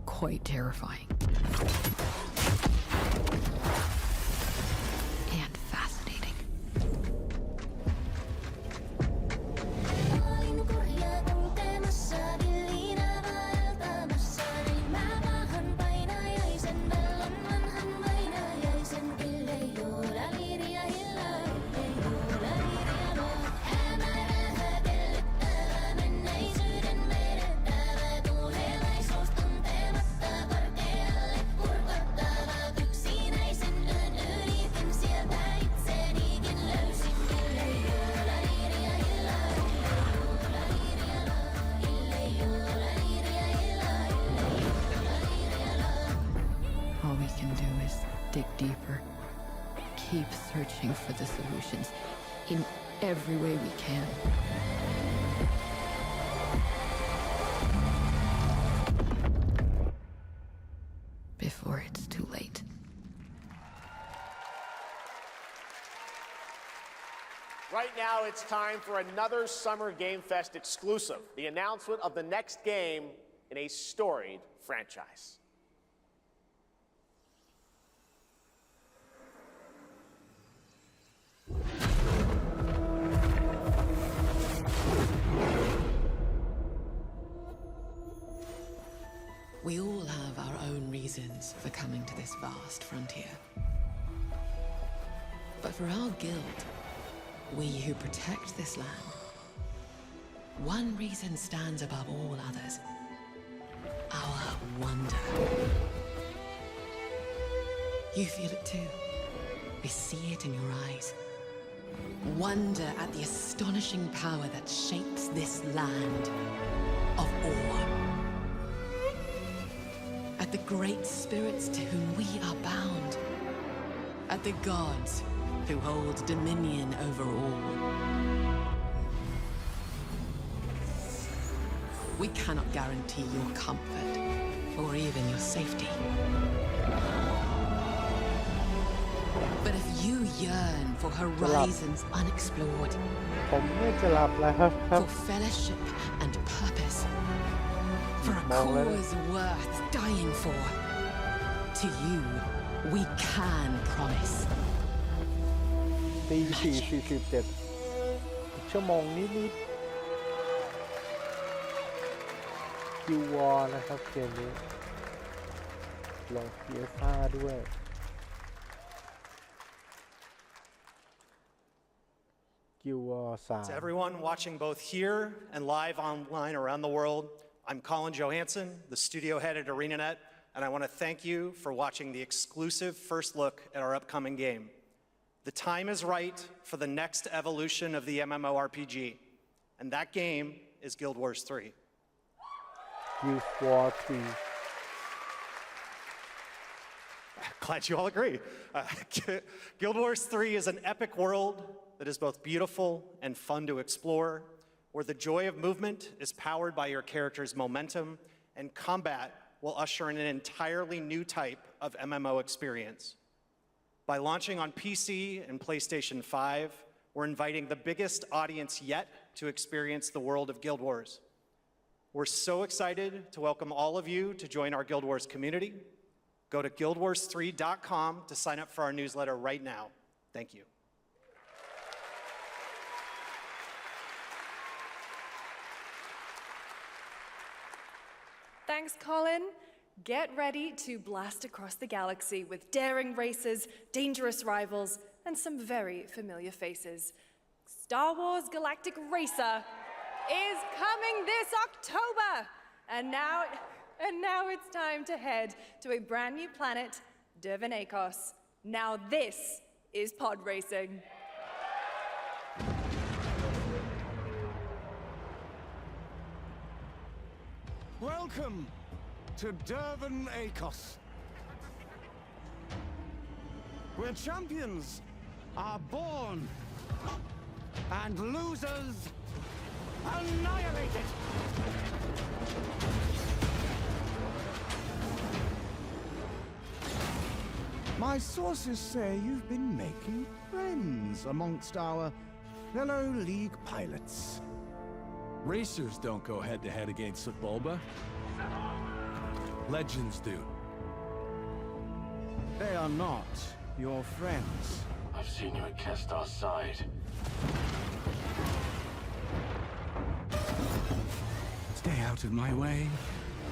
quite terrifying. And fascinating. the solutions in every way we can. Before it's too late. Right now, it's time for another Summer Game Fest exclusive, the announcement of the next game in a storied franchise. We all have our own reasons for coming to this vast frontier. But for our guild, we who protect this land, one reason stands above all others: our wonder. You feel it too. We see it in your eyes. Wonder at the astonishing power that shapes this land of awe. At the great spirits to whom we are bound. At the gods who hold dominion over all. We cannot guarantee your comfort or even your safety. But if you yearn for horizons unexplored, for fellowship and purpose, for a cause worth dying for, to you, we can promise. 4:47 ชั่วโมงนิดๆคิววอร์นะครับเกมนี้ลง PS5 ด้วยคิววอร์3 To everyone watching both here and live online around the world, I'm Colin Johansson, the studio head at ArenaNet, and I want to thank you for watching the exclusive first look at our upcoming game. The time is right for the next evolution of the MMORPG, and that game is Guild Wars 3. Guild Wars 3. Glad you all agree. Guild Wars 3 is an epic world that is both beautiful and fun to explore, where the joy of movement is powered by your character's momentum, and combat will usher in an entirely new type of MMO experience. By launching on PC and PlayStation 5, we're inviting the biggest audience yet to experience the world of Guild Wars. We're so excited to welcome all of you to join our Guild Wars community. Go to guildwars3.com to sign up for our newsletter right now. Thank you. Thanks, Colin. Get ready to blast across the galaxy with daring races, dangerous rivals, and some very familiar faces. Star Wars Galactic Racer is coming this October! And now it's time to head to a brand new planet, Dervenakos. Now this is pod racing. Welcome to Dervenakos, where champions are born and losers annihilated. My sources say you've been making friends amongst our fellow League pilots. Racers don't go head-to-head against Bulba. Legends do. They are not your friends. I've seen you at Kestar's side. Stay out of my way.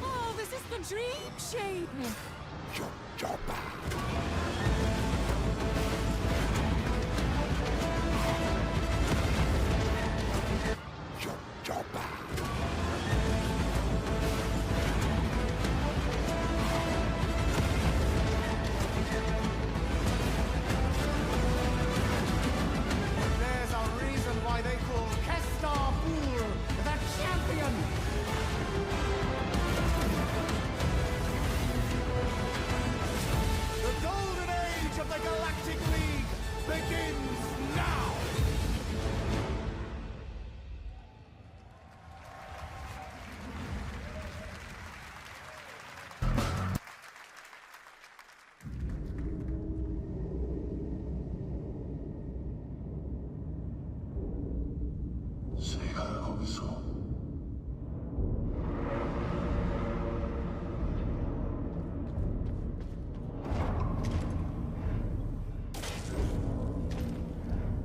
Oh, this is the dream shape! There's a reason why they call Kestar the champion! The golden 거기서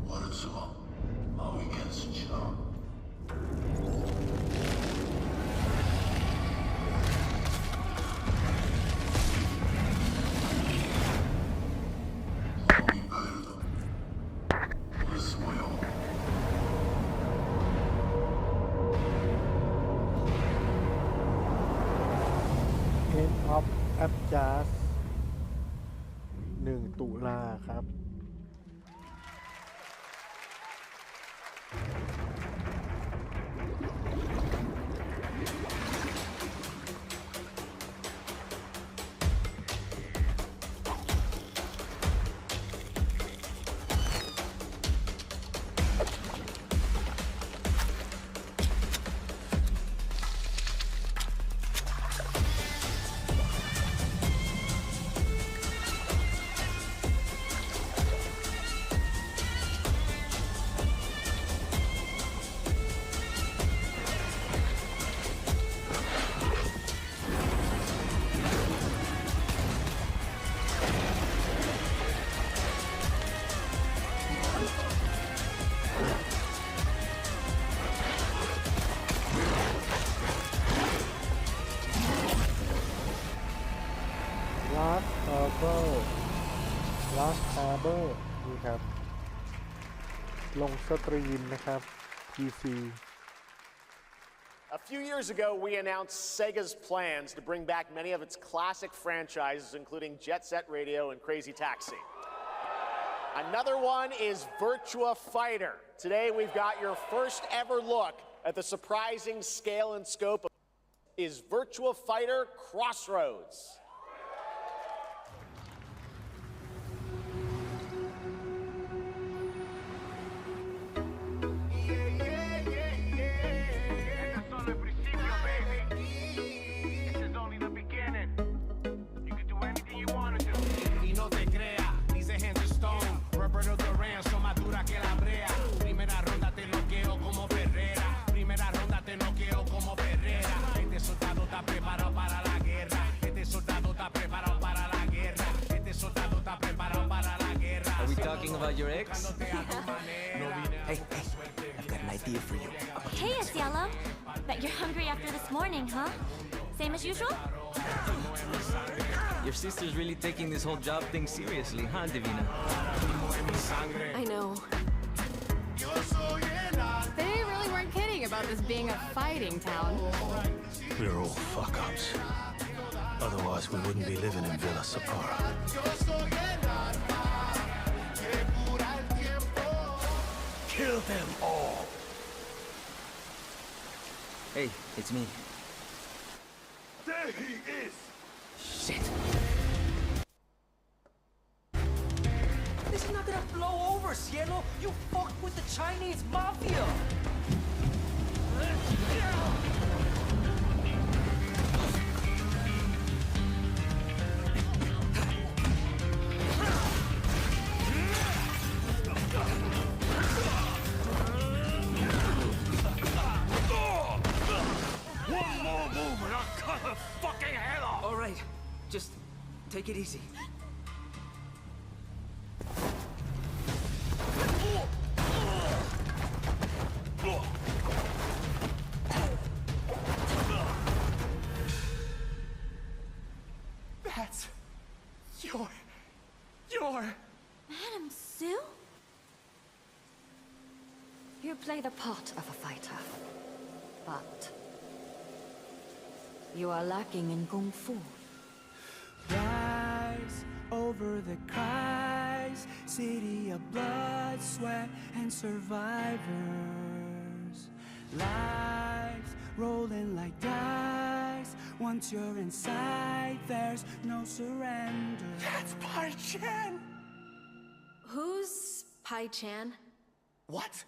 와르츠와 마위켄스치나 End of Abjas 1 ตุลาครับLast Harbor นี่ครับลงสตรีมนะครับ PC A few years ago, we announced Sega's plans to bring back many of its classic franchises, including Jet Set Radio and Crazy Taxi. Another one is Virtua Fighter. Today, we've got your first ever look at the surprising scale and scope of is Virtua Fighter Crossroads. About your ex? Hey, I've got an idea for you. Hey, Asiello. Bet you're hungry after this morning, huh? Same as usual? Your sister's really taking this whole job thing seriously, huh, Divina? I know. They really weren't kidding about this being a fighting town. We're all fuck-ups. Otherwise, we wouldn't be living in Villa Sapara. Kill them all! Hey, it's me. There he is! Shit. This is not gonna blow over, Cielo! You fucked with the Chinese mafia! All right, just take it easy. That's your... Madam Sue? You play the part of a fighter, but you are lacking in kung fu. Rise over the cries, city of blood, sweat, and survivors. Lives rolling like dice. Once you're inside, there's no surrender. That's Pai Chan! Who's Pai Chan? What?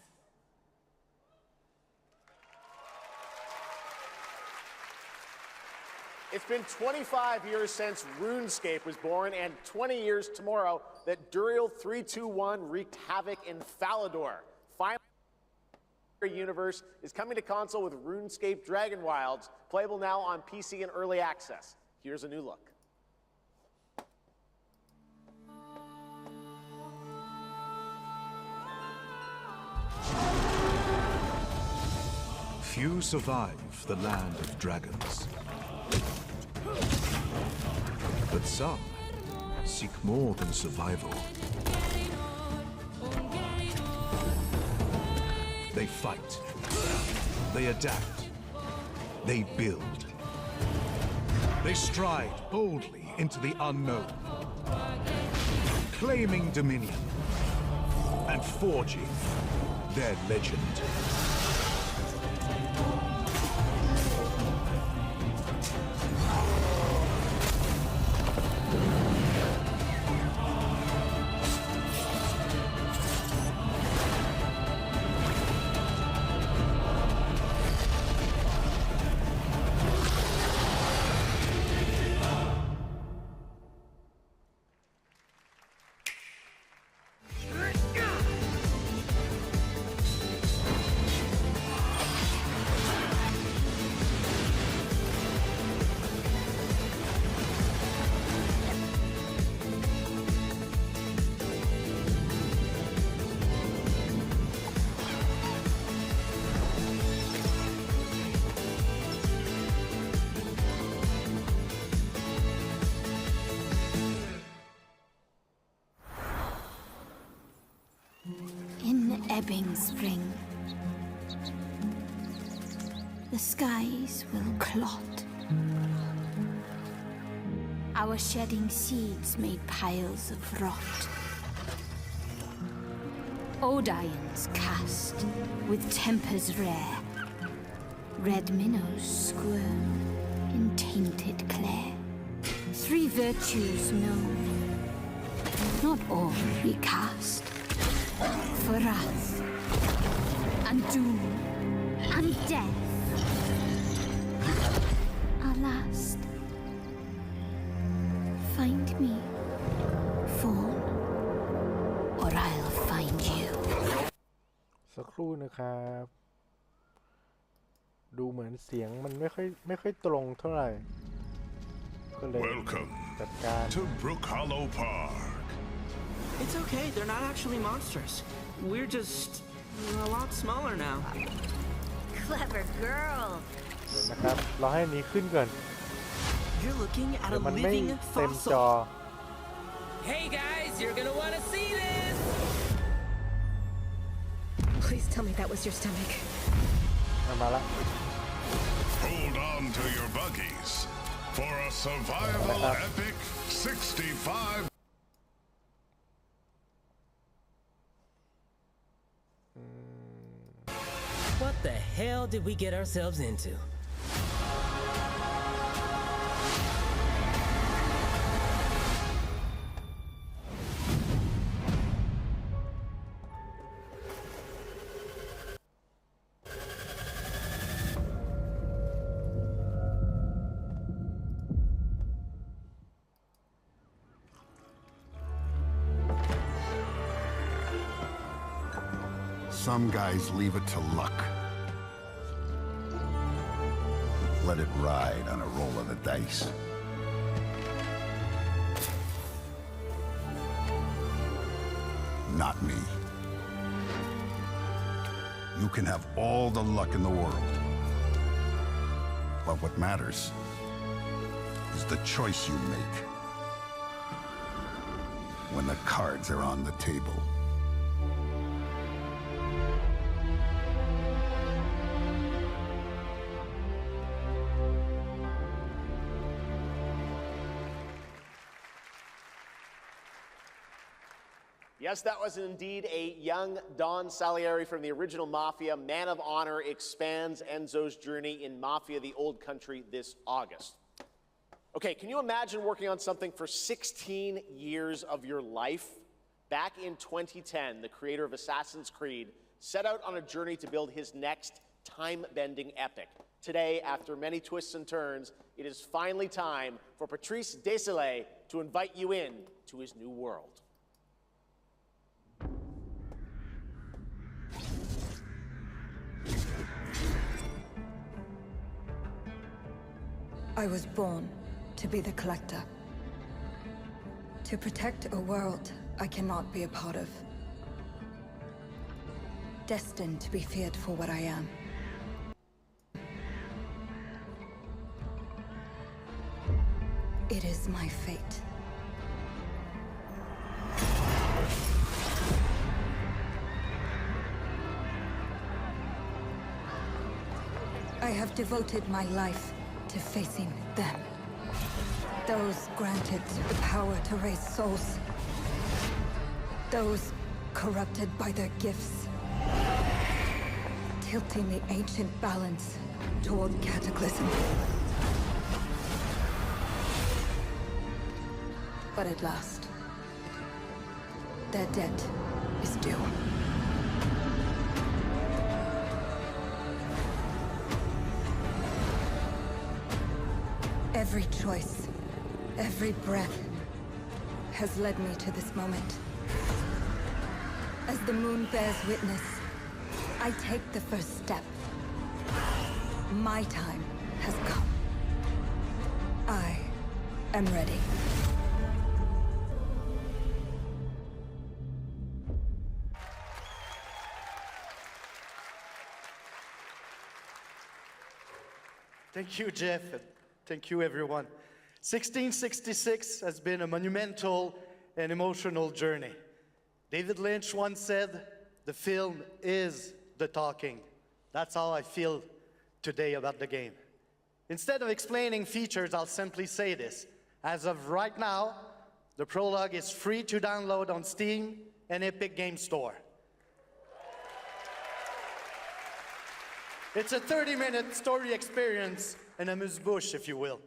It's been 25 years since RuneScape was born, and 20 years tomorrow that Duriel 321 wreaked havoc in Falador. universe is coming to console with RuneScape Dragon Wilds, playable now on PC in early access. Here's a new look. Few survive the land of dragons. But some seek more than survival. They fight. They adapt. They build. They stride boldly into the unknown, claiming dominion and forging their legend. In ebbing spring, the skies will clot. Our shedding seeds made piles of rot. Odions cast with tempers rare. Red minnows squirm in tainted clay. Three virtues known, not all recast. For wrath, and doom, and death. Our last. Find me, fawn, or I'll find you. สักครู่นะครับ ดูเหมือนเสียงมันไม่ค่อยตรงเท่าไหร่ ก็เลย Welcome จัดการ to Brook Hollow Park. It's okay, they're not actually monsters. We're just a lot smaller now. Clever girl. เดี๋ยวนะครับ เราให้อันนี้ขึ้นก่อน You're looking at เดี๋ a ยวมันไม่ living เต็มจอ fossil. Hey guys, you're gonna want to see this! Please tell me that was your stomach. มาละ Hold on to your buggies for a survival epic 65. What the hell did we get ourselves into? Some guys leave it to luck. Let it ride on a roll of the dice. Not me. You can have all the luck in the world. But what matters is the choice you make when the cards are on the table. Yes, that was indeed a young Don Salieri from the original Mafia. Man of Honor expands Enzo's journey in Mafia: The Old Country this August. Okay, can you imagine working on something for 16 years of your life? Back in 2010, the creator of Assassin's Creed set out on a journey to build his next time-bending epic. Today, after many twists and turns, it is finally time for Patrice Désilets to invite you in to his new world. I was born to be the collector. To protect a world I cannot be a part of. Destined to be feared for what I am. It is my fate. I have devoted my life to facing them. Those granted the power to raise souls. Those corrupted by their gifts. Tilting the ancient balance toward cataclysm. But at last, their debt is due. Every choice, every breath has led me to this moment. As the moon bears witness, I take the first step. My time has come. I am ready. Thank you, Jeff, and thank you, everyone. 1666 has been a monumental and emotional journey. David Lynch once said, "The film is the talking." That's how I feel today about the game. Instead of explaining features, I'll simply say this. As of right now, the prologue is free to download on Steam and Epic Game Store. It's a 30-minute story experience, an amuse-bouche, if you will.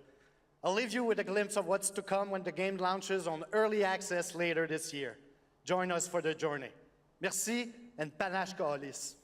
I'll leave you with a glimpse of what's to come when the game launches on early access later this year. Join us for the journey. Merci, and panache kaolis.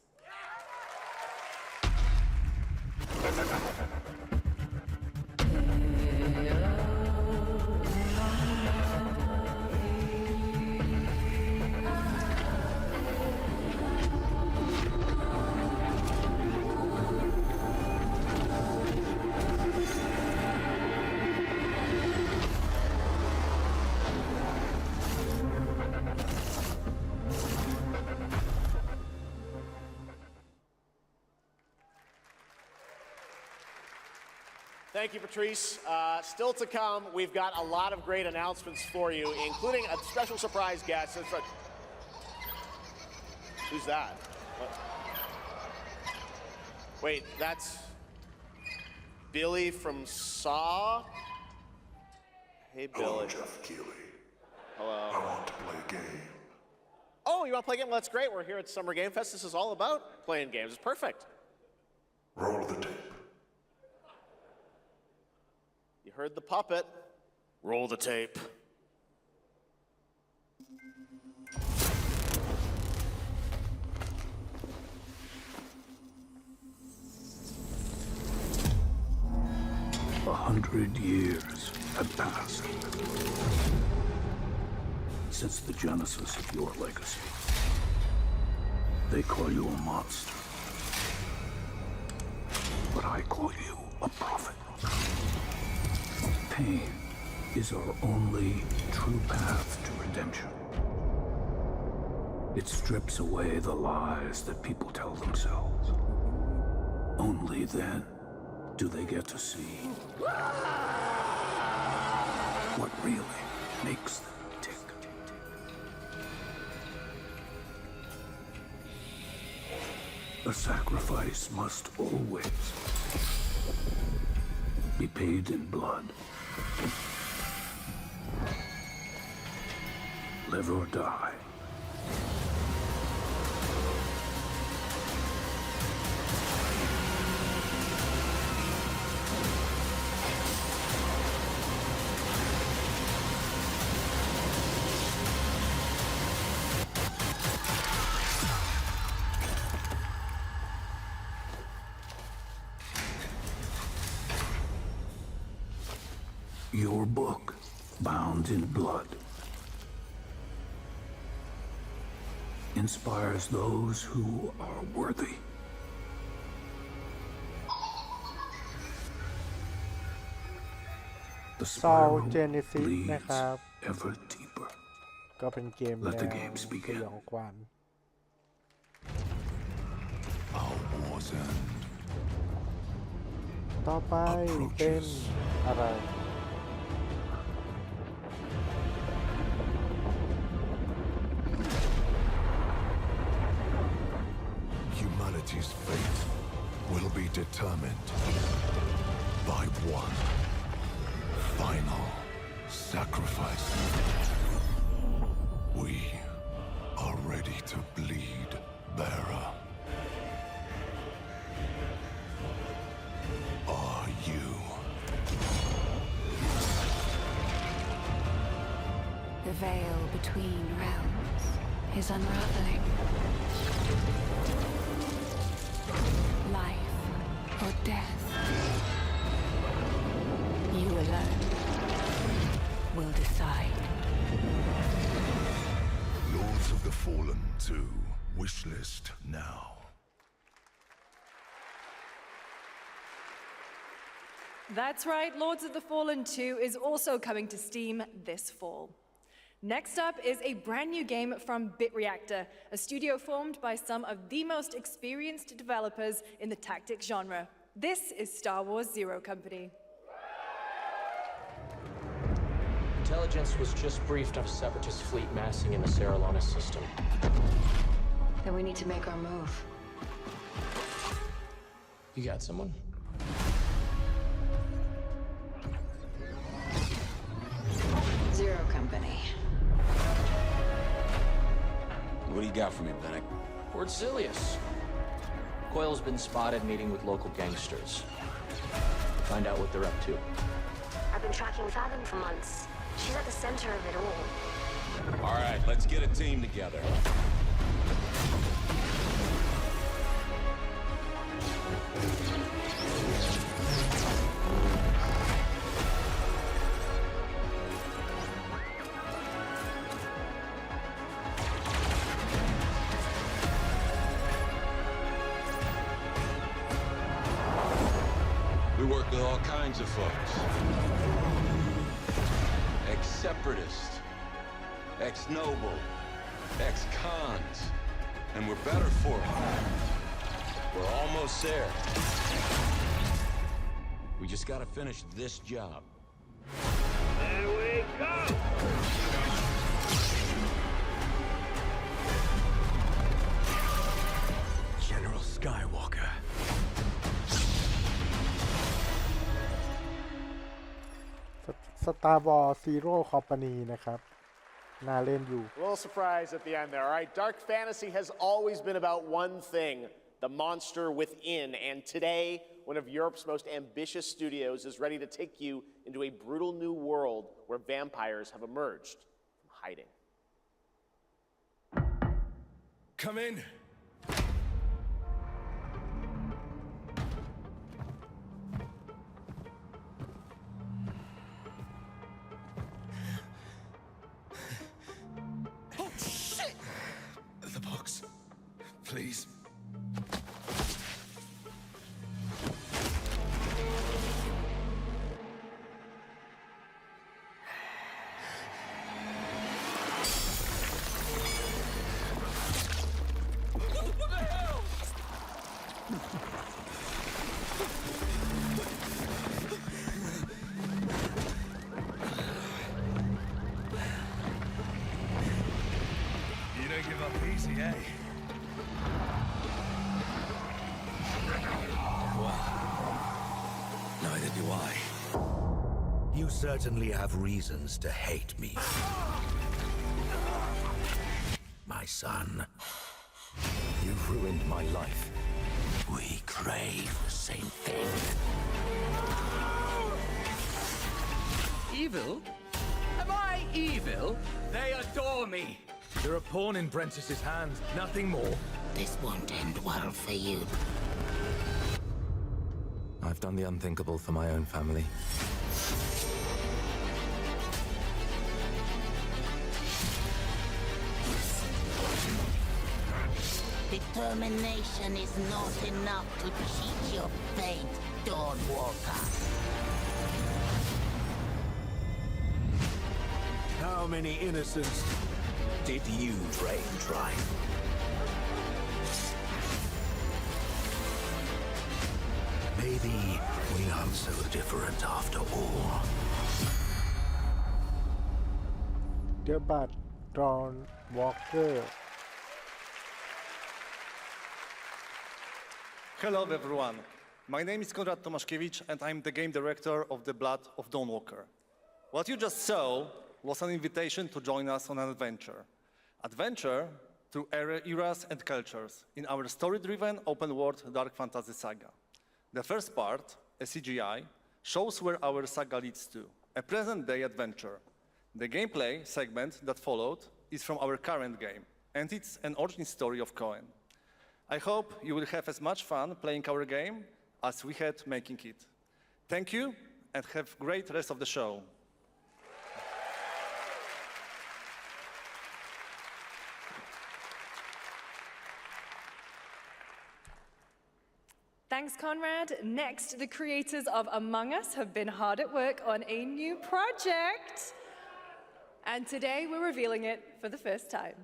Thank you, Patrice. Still to come, we've got a lot of great announcements for you, including a special surprise guest. Who's that? What? Wait, that's Billy from Saw? Hey, Billy. Hello, Jeff Keighley. Hello. I want to play a game. Oh, you want to play a game? Well, that's great. We're here at Summer Game Fest. This is all about playing games. It's perfect. Roll the tape. You heard the puppet. Roll the tape. A 100 years have passed since the genesis of your legacy. They call you a monster, but I call you a prophet. Pain is our only true path to redemption. It strips away the lies that people tell themselves. Only then do they get to see what really makes them tick. A sacrifice must always be paid in blood. Live or die. Your book, bound in blood, inspires those who are worthy. The ซอล spiral เจเนซิส นะ leads ครับ ever deeper. ก็เป็นเกม Let แน the ว games ส begin. ยองขวัญ Our war's end. ต่อไปเป็นอะไร Humanity's fate will be determined by one final sacrifice. We are ready to bleed, bearer. Are you? The veil between realms is unraveling. Life or death. You alone will decide. Lords of the Fallen 2. Wishlist now. That's right, Lords of the Fallen 2 is also coming to Steam this fall. Next up is a brand new game from BitReactor, a studio formed by some of the most experienced developers in the tactics genre. This is Star Wars Zero Company. Intelligence was just briefed of a separatist fleet massing in the Serralona system. Then we need to make our move. You got someone? Zero Company. What do you got for me, Bennett? Port Silius. Coil's been spotted meeting with local gangsters. Find out what they're up to. I've been tracking Fathom for months. She's at the center of it all. All right, let's get a team together. We work with all kinds of folks. Ex-separatist, ex-noble, ex-cons. And we're better for it. We're almost there. We just gotta finish this job. There we go! General Skywalker. Star Wars Zero Company นะครับ น่าเล่นอยู่ A little surprise at the end there. All right, dark fantasy has always been about one thing, the monster within. And today, one of Europe's most ambitious studios is ready to take you into a brutal new world where vampires have emerged from hiding. Come in. Oh, shit! The box. Please. What the hell? You don't give up easy, eh? Well, neither do I. You certainly have reasons to hate me. My son, you've ruined my life. We crave the same thing. Evil? Am I evil? They adore me. You're a pawn in Brentus's hands, nothing more. This won't end well for you. I've done the unthinkable for my own family. Determination is not enough to cheat your fate, Dawnwalker. How many innocents did you drain dry? Maybe we aren't so different after all. The Bad Drawn Walker. Hello everyone. My name is Konrad Tomaszkiewicz and I'm the game director of The Blood of Dawnwalker. What you just saw was an invitation to join us on an adventure. Adventure through eras and cultures in our story-driven open-world dark fantasy saga. The first part, a CGI, shows where our saga leads to, a present-day adventure. The gameplay segment that followed is from our current game, and it's an origin story of Cohen. I hope you will have as much fun playing our game as we had making it. Thank you, and have a great rest of the show. Thanks, Conrad. Next, the creators of Among Us have been hard at work on a new project. And today we're revealing it for the first time.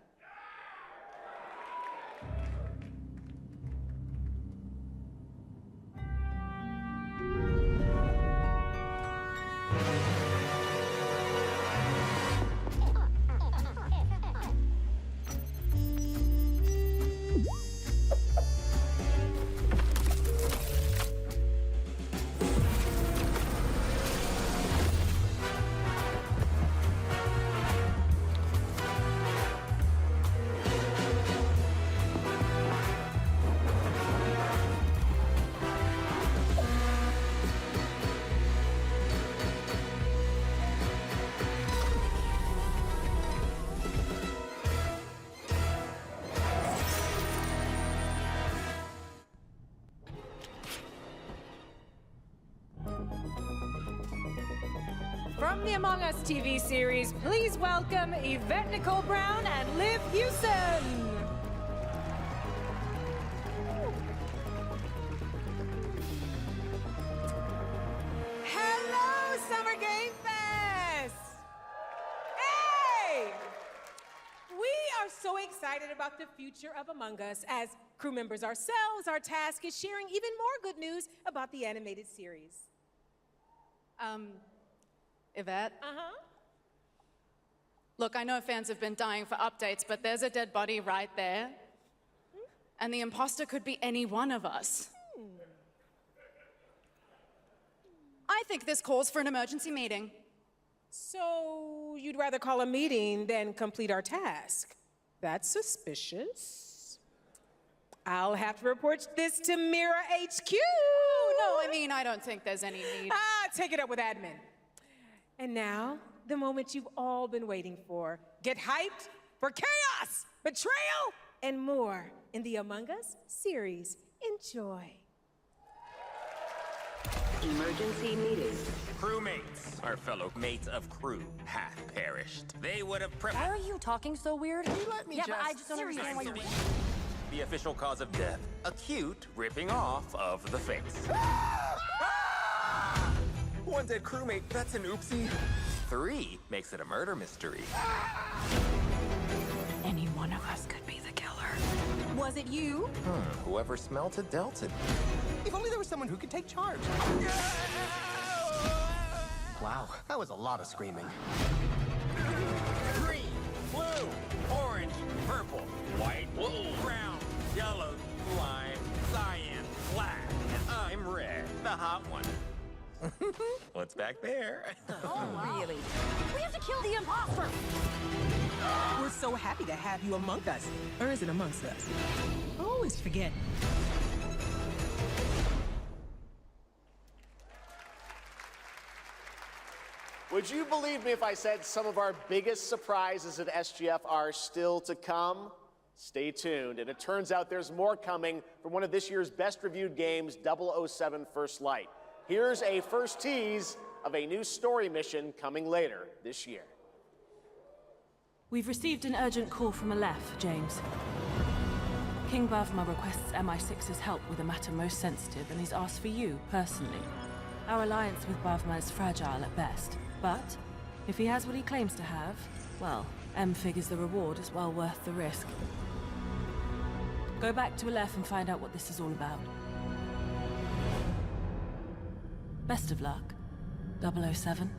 From the Among Us TV series, please welcome Yvette Nicole Brown and Liv Hewson. Hello, Summer Game Fest! Hey! We are so excited about the future of Among Us. As crew members ourselves, our task is sharing even more good news about the animated series. Yvette? Uh-huh. Look, I know fans have been dying for updates, but there's a dead body right there. And the imposter could be any one of us. I think this calls for an emergency meeting. So you'd rather call a meeting than complete our task? That's suspicious. I'll have to report this to Mira HQ. Oh, no, I mean, I don't think there's any need. Take it up with admin. And now, the moment you've all been waiting for. Get hyped for chaos, betrayal, and more in the Among Us series. Enjoy. Emergency meeting. Crewmates, our fellow mates of crew, have perished. They would have Why are you talking so weird? Let me yeah, but I just don't understand why you're... The official cause of death, acute ripping off of the face. One dead crewmate, that's an oopsie. 3 makes it a murder mystery. Any one of us could be the killer. Was it you? Whoever smelt it dealt it. If only there was someone who could take charge. Wow, that was a lot of screaming. Green, blue, orange, purple, white, brown, yellow, lime, cyan, black, and I'm red, the hot one. What's back there? Oh, really? We have to kill the imposter! We're so happy to have you among us. Or is it amongst us? I always forget. Would you believe me if I said some of our biggest surprises at SGF are still to come? Stay tuned, and it turns out there's more coming from one of this year's best-reviewed games, 007 First Light. Here's a first tease of a new story mission coming later this year. We've received an urgent call from Aleph, James. King Bavma requests MI6's help with a matter most sensitive, and he's asked for you, personally. Our alliance with Bavma is fragile at best, but If he has what he claims to have, well, M figures the reward is well worth the risk. Go back to Aleph and find out what this is all about. Best of luck, 007.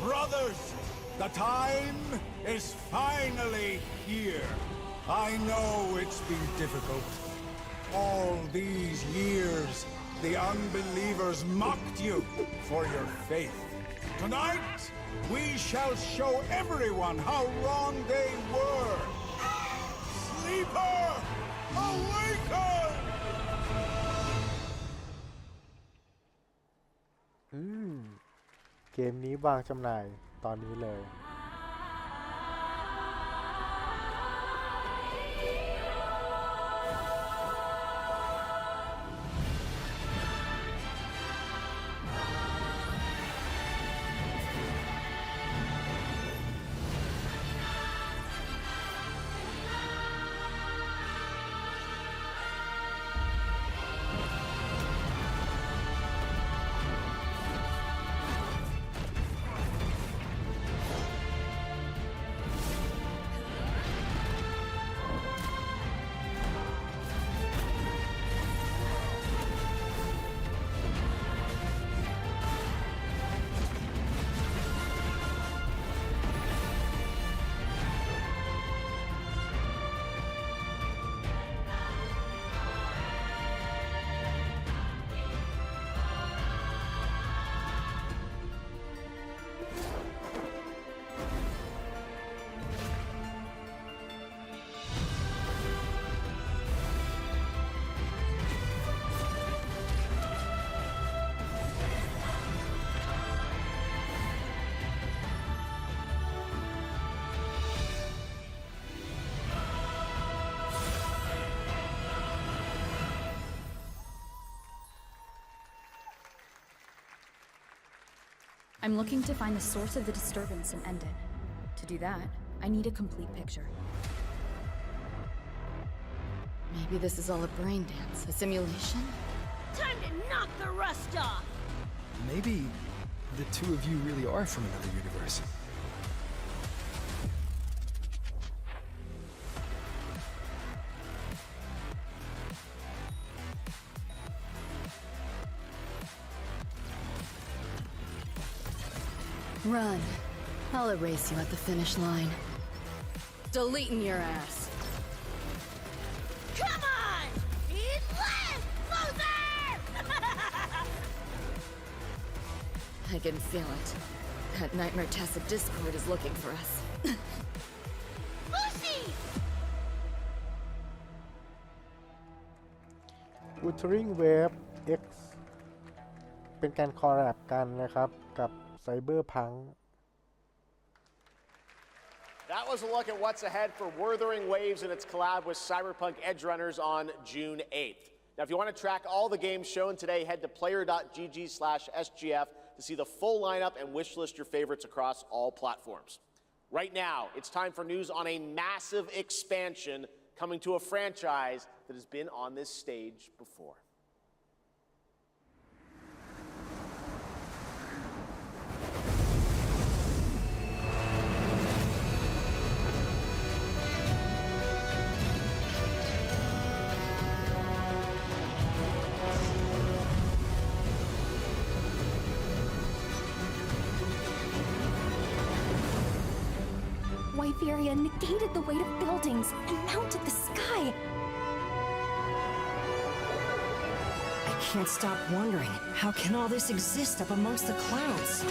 Brothers, the time is finally here. I know it's been difficult. All these years, the unbelievers mocked you for your faith. Tonight, we shall show everyone how wrong they were. Sleeper, awaken! เกมนี้วางจำหน่ายตอนนี้เลย I'm looking to find the source of the disturbance and end it. To do that, I need a complete picture. Maybe this is all a brain dance, a simulation? Time to knock the rust off! Maybe the two of you really are from another universe. Run. I'll erase you at the finish line. Deleting your ass. Come on! He's left! Closer! I can feel it. That Nightmare Tessa Discord is looking for us. Lucy! Wuthering Waves X เป็นการคอลแลบกันนะครับกับ Cyberpunk. That was a look at what's ahead for Wuthering Waves and its collab with Cyberpunk Edgerunners on June 8th. Now, if you want to track all the games shown today, head to player.gg/SGF to see the full lineup and wishlist your favorites across all platforms. Right now, it's time for news on a massive expansion coming to a franchise that has been on this stage before. Wyveria negated the weight of buildings and mounted the sky. I can't stop wondering, how can all this exist up amongst the clouds?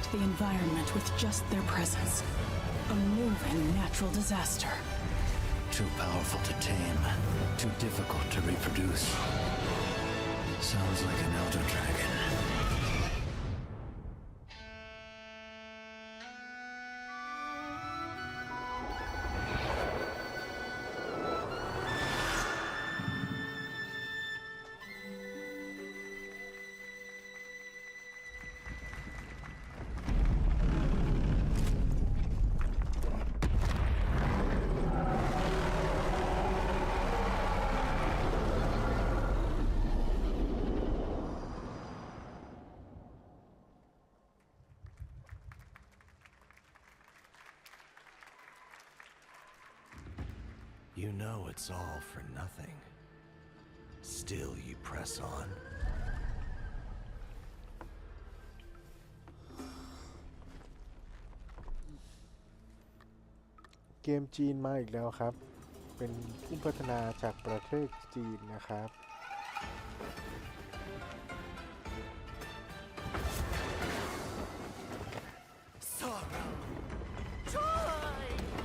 impact the environment with just their presence. A moving natural disaster. Too powerful to tame, too difficult to reproduce. Sounds like an elder dragon. You know it's all for nothing. Still you press on. เกมจีนมาอีกแล้วครับ เป็นผู้พัฒนาจากประเทศจีนนะครับ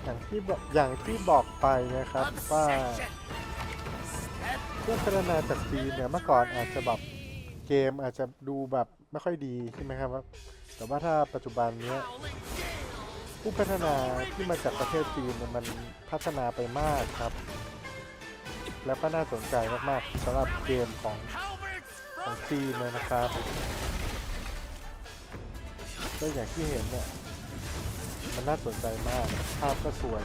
อย่างที่บอกไปนะครับว่าผู้พัฒนาจากจีนเนี่ยเมื่อก่อนอาจจะแบบเกมอาจจะดูแบบไม่ค่อยดีใช่ไหมครับแต่ว่าถ้าปัจจุบันนี้ผู้พัฒนาที่มาจากประเทศจีนเนี่ยมันพัฒนาไปมากครับแล้วก็น่าสนใจมากๆสำหรับเกมของจีนเลยนะครับก็อย่างที่เห็นเนี่ยมันน่าสนใจมากภาพก็สวย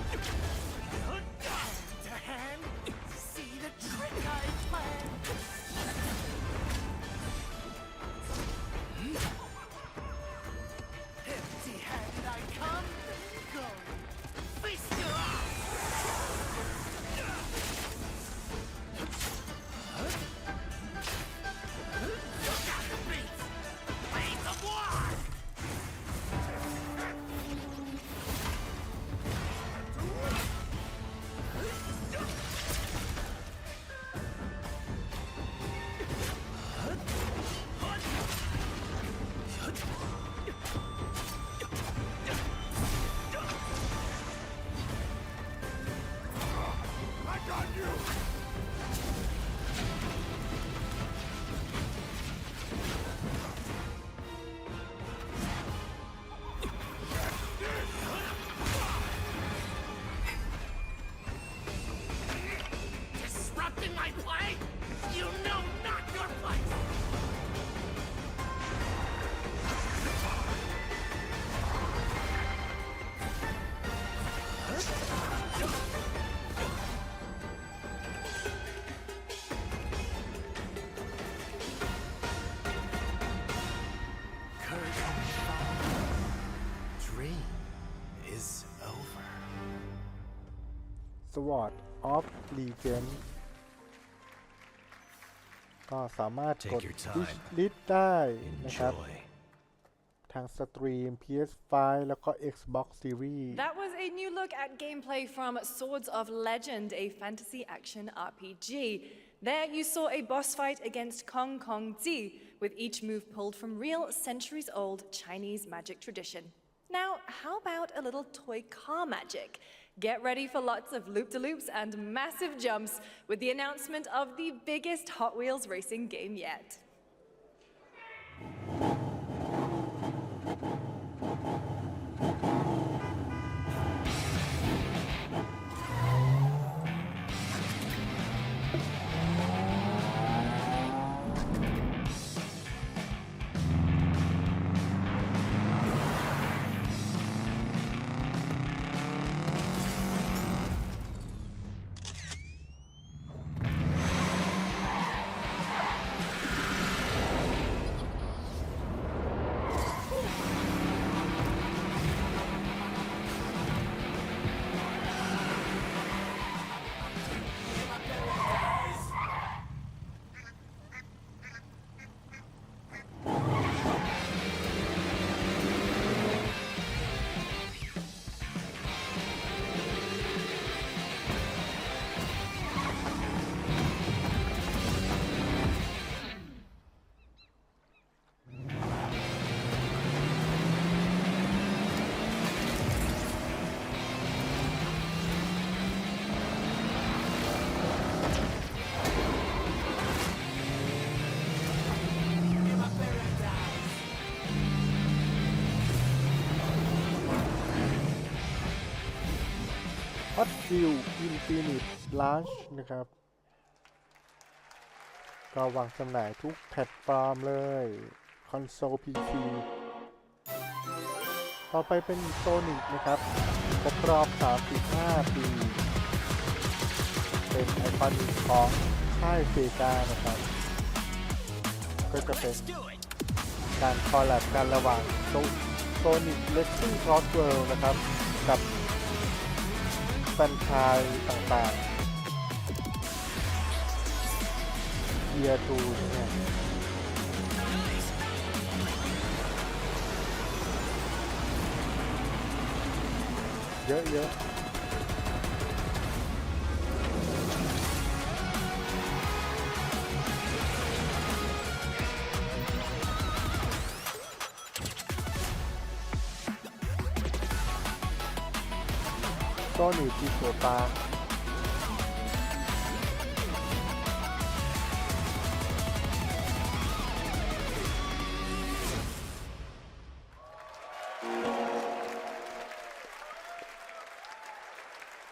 Sword of Legend ก็สามารถกดลิสต์ได้นะครับทางสตรีม PS5 แล้วก็ Xbox Series. That was a new look at gameplay from Swords of Legend, a fantasy action RPG. There you saw a boss fight against Kong Kong Zi, with each move pulled from real centuries-old Chinese magic tradition. Now, how about a little toy car magic? Get ready for lots of loop-de-loops and massive jumps with the announcement of the biggest Hot Wheels racing game yet. Battlefield Infinite Launch นะครับก็วางจำหน่ายทุกแพลตฟอร์มเลยคอนโซล PC ต่อไปเป็นโซนิกนะครับครบรอบ35 ปีเป็นไอคอนิกของค่ายเซกานะครับก็จะเป็นการคอลแลบกันระหว่างโซนิกเลสซิ่งครอสเวิลด์นะครับกับแฟรนไชส์ต่างๆเกียร์ทูเนี่ยเยอะก็หนีที่โซตา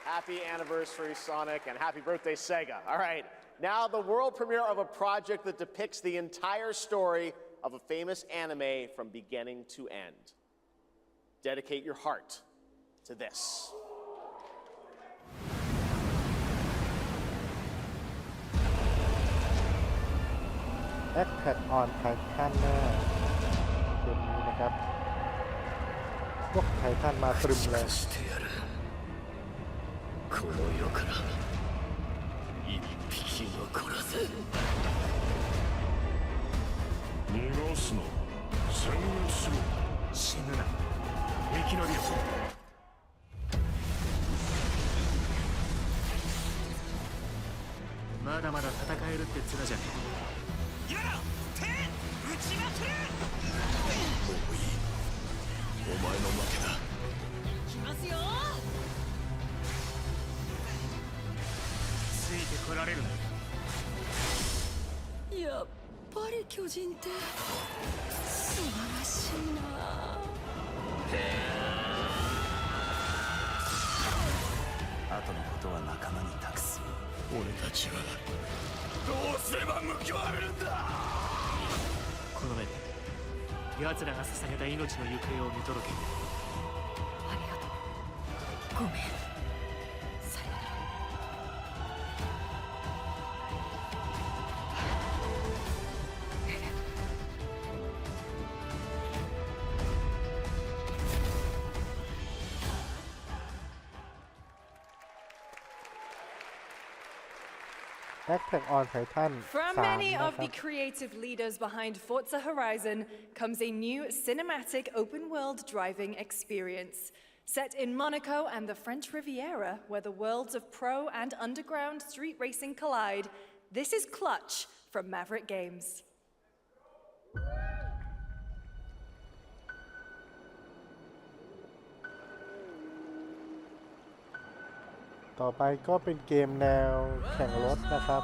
Happy anniversary, Sonic, and happy birthday, Sega. All right, now the world premiere of a project that depicts the entire story of a famous anime from beginning to end. Dedicate your heart to this. Attack on Titan หน้าเกมนี้นะครับพวกไททันมาตรึมเลยこの世から一匹残らず逃がすな殲滅しろ死ぬな生き延びろまだまだ戦えるって面じゃねえやら手打ちまくれもういいお前の負けだ行きますよついてこられるなやっぱり巨人って素晴らしいな後のことは仲間に託す俺たちはどうすれば報われるんだこの目で奴らが捧げた命の行方を見届けるありがとうごめんさよならAttack on Titan From 3 many นะ of ครั the บ creative leaders behind Forza Horizon comes a new cinematic open-world driving experience. Set in Monaco and the French Riviera, where the worlds of pro and underground street racing collide, this is Clutch from Maverick Games. ต่อไปก็เป็นเกมแนวแข่งรถนะครับ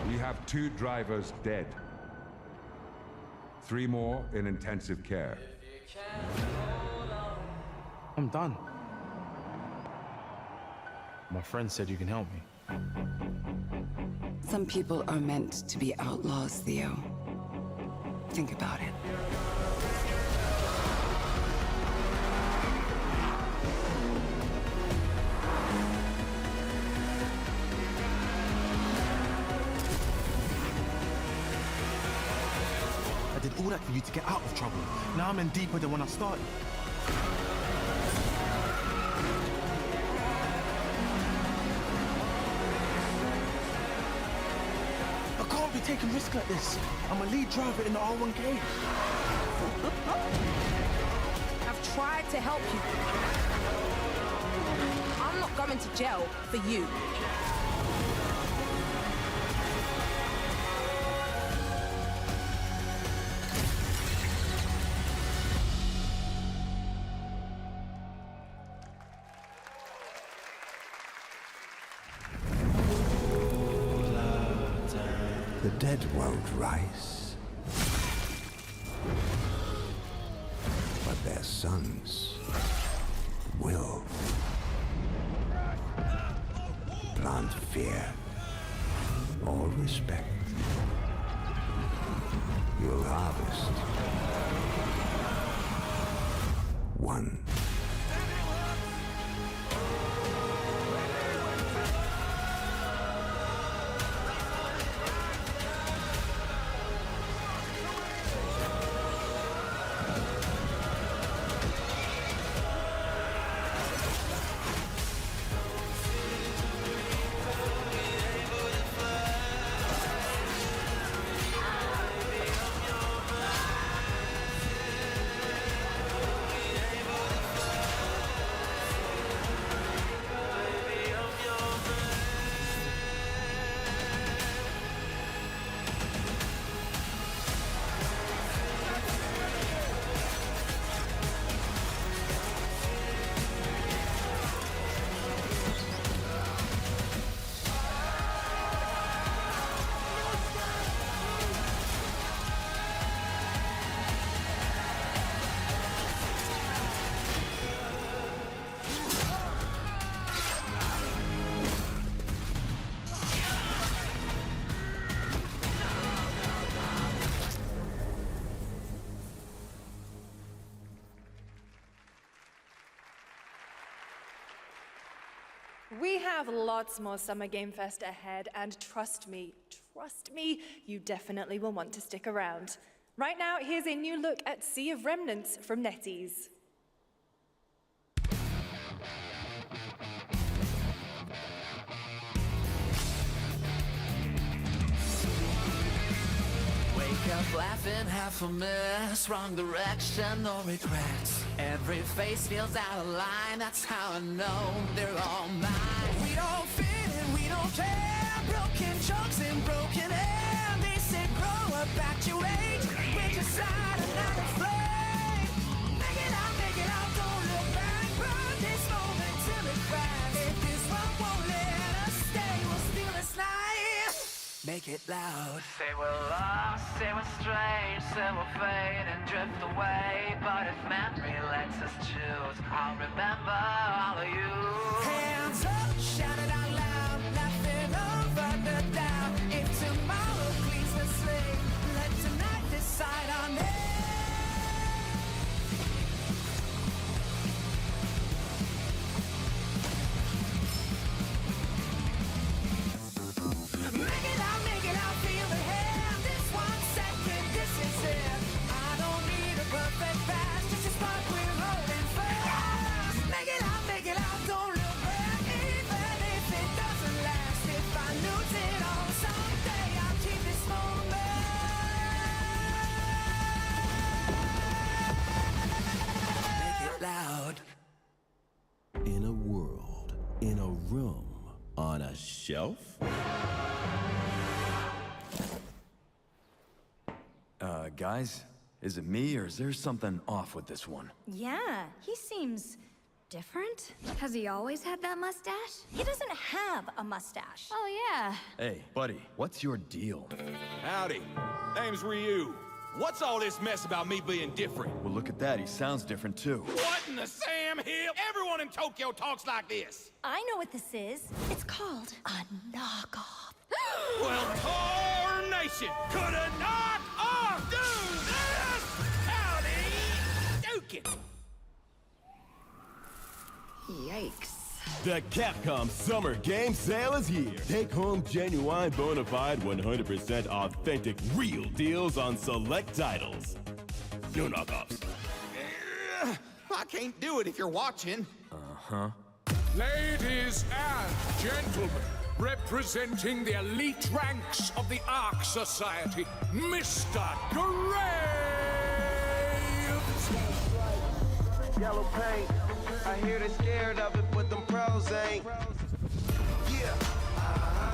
We have 2 drivers dead. 3 more in intensive care. I'm done. My friend said you can help me. Some people are meant to be outlaws, Theo. Think about it. I did all that for you to get out of trouble. Now I'm in deeper than when I started. I can't be taking risks like this. I'm a lead driver in the R1K. I've tried to help you. I'm not going to jail for you. The dead won't rise. sons will plant fear or respect. You'll harvest one. We have lots more Summer Game Fest ahead, and trust me, you definitely will want to stick around. Right now, here's a new look at Sea of Remnants from NetEase. Wake up laughing, half a mess, wrong direction, no regrets. Every face feels out of line, that's how I know they're all mine. We don't fit and we don't care, broken chunks and broken air. They said grow up at your age, we're just out another flame. Make it out, don't look back, burn this moment till it cracks. If this one won't let us stay, we'll steal this night. Make it loud. Say we're lost, say we're strange, say we'll fade and drift away. But if memory lets us choose, I'll remember all of you. Hands up, shout it out loud, laughing over the doubt. If tomorrow cleans the slate, let tonight decide on it. Make it out, feel the hand. This 1 second, this is it. I don't need a perfect pass, just a spark we're rolling fast. Make it out, don't look back, even if it doesn't last. If I lose it all someday, I'll keep this moment. Make it loud. In a world, in a room, on a shelf? Guys, is it me or is there something off with this one? Yeah, he seems different. Has he always had that mustache? He doesn't have a mustache. Oh, yeah. Hey, buddy, what's your deal? Howdy. Name's Ryu. What's all this mess about me being different? Well, look at that. He sounds different, too. What in the Sam Hill? Everyone in Tokyo talks like this. I know what this is. It's called a knockoff. Well, tarnation! Could a knock-off do this? Howdy, Dukin'. Yikes. The Capcom Summer Game Sale is here. Take home genuine, bona fide, 100% authentic, real deals on select titles. No knockoffs. I can't do it if you're watching. Uh-huh. Ladies and gentlemen, representing the elite ranks of the Ark Society, Mr. Graves! Yellow paint, I hear they're scared of it, but them pros ain't. Yeah,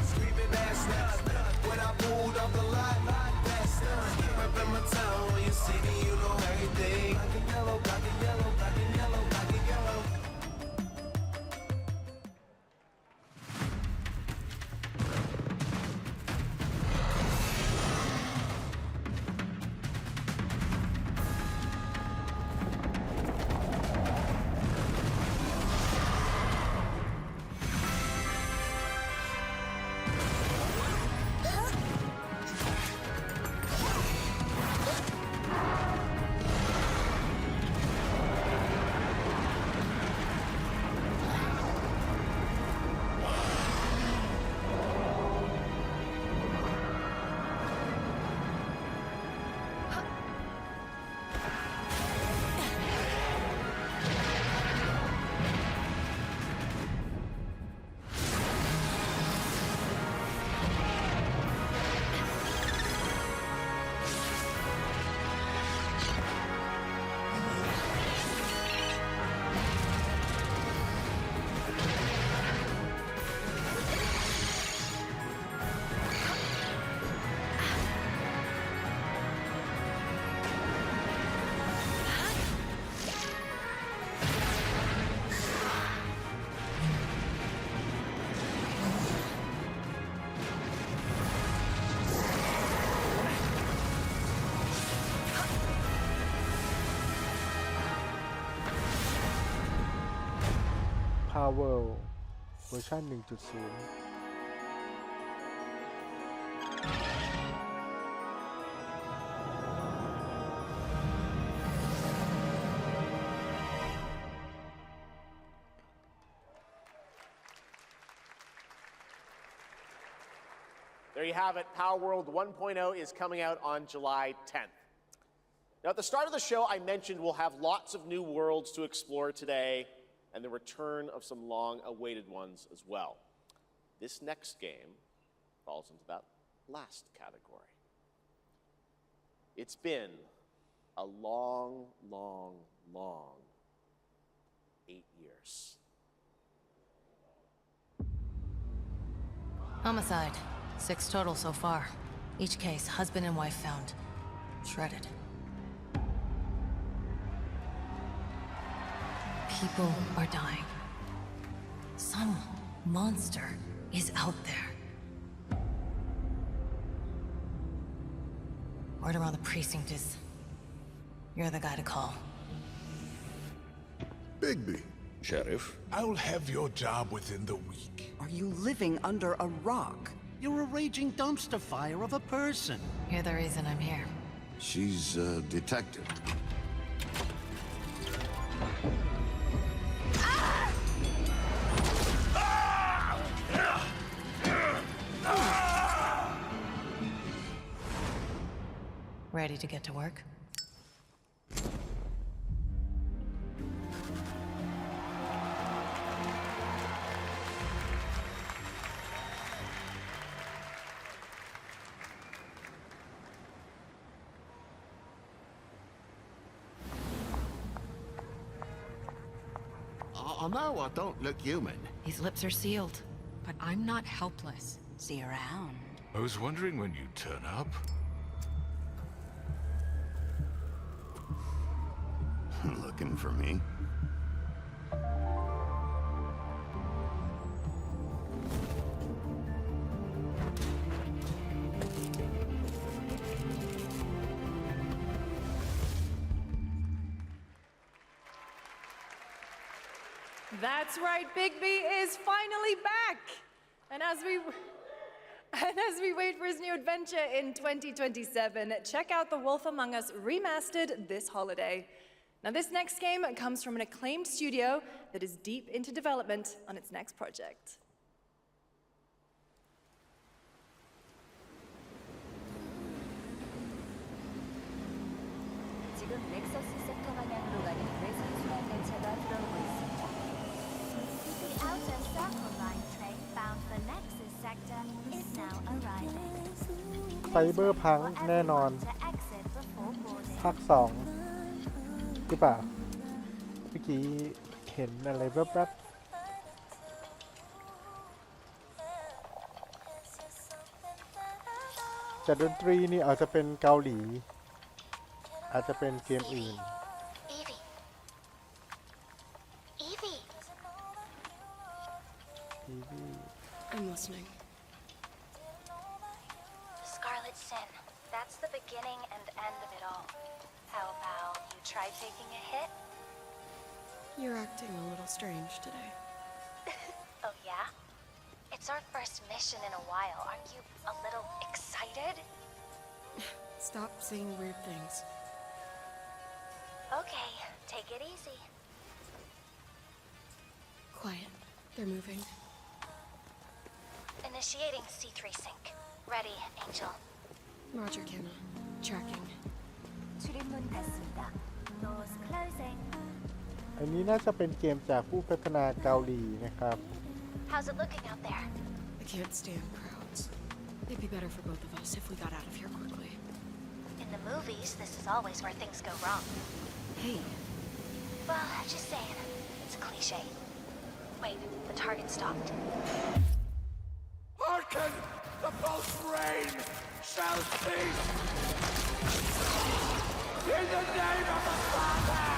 screaming ass nuts. When I pulled off the lot, that's done. Reppin' my town, when you see me, you know everything. Black and yellow, black and yellow, black and yellow, black and yellow. Power เวอร์ชัน 1.0There you have it. Power World 1.0 is coming out on July 10th. Now, at the start of the show, I mentioned we'll have lots of new worlds to explore today and the return of some long-awaited ones as well. This next game falls into that last category. It's been a long, long, long 8 years. Homicide. 6 total so far. Each case, husband and wife found. Shredded. People are dying. Some monster is out there. Word around the precinct is... you're the guy to call. Bigby. Sheriff? I'll have your job within the week. Are you living under a rock? You're a raging dumpster fire of a person. You're the reason I'm here. She's a detective. Ready to get to work? Oh, no, I don't look human. These lips are sealed. But I'm not helpless. See around. I was wondering when you'd turn up. Looking for me? That's right, Bigby is finally back! And as we wait for his new adventure in 2027, check out The Wolf Among Us Remastered this holiday. Now, this next game comes from an acclaimed studio that is deep into development on its next project. 지금 넥서스 섹터 방향으로 가는 외선 수송 열차가 들어오고 있습니다. The outer circle line train bound for Nexus sector is now arriving. ไซเบอร์พังแน่นอน ภาค 2 หรือเปล่า เมื่อกี้เห็นอะไรแวบๆจากดนตรีนี่อาจจะเป็นเกาหลี อาจจะเป็นเกมอื่น I'm listening. Scarlet Sin. That's the beginning and end of it all. How about you try taking a hit? You're acting a little strange today. Oh, yeah? It's our first mission in a while. Aren't you a little excited? Stop saying weird things. Okay, take it easy. Quiet. They're moving. Initiating C3 sync. Ready, Angel. Roger, Kenna. Tracking. 출입문 닫습니다. Doors closing. อันนี้น่าจะเป็นเกมจากผู้พัฒนาเกาหลีนะครับ How's it looking out there? I can't stand crowds. It'd be better for both of us if we got out of here quickly. In the movies, this is always where things go wrong. Hey. Well, just saying. It's a cliche. Wait, the target stopped. Hearken! The pulse rain shall cease! In the name of the Father!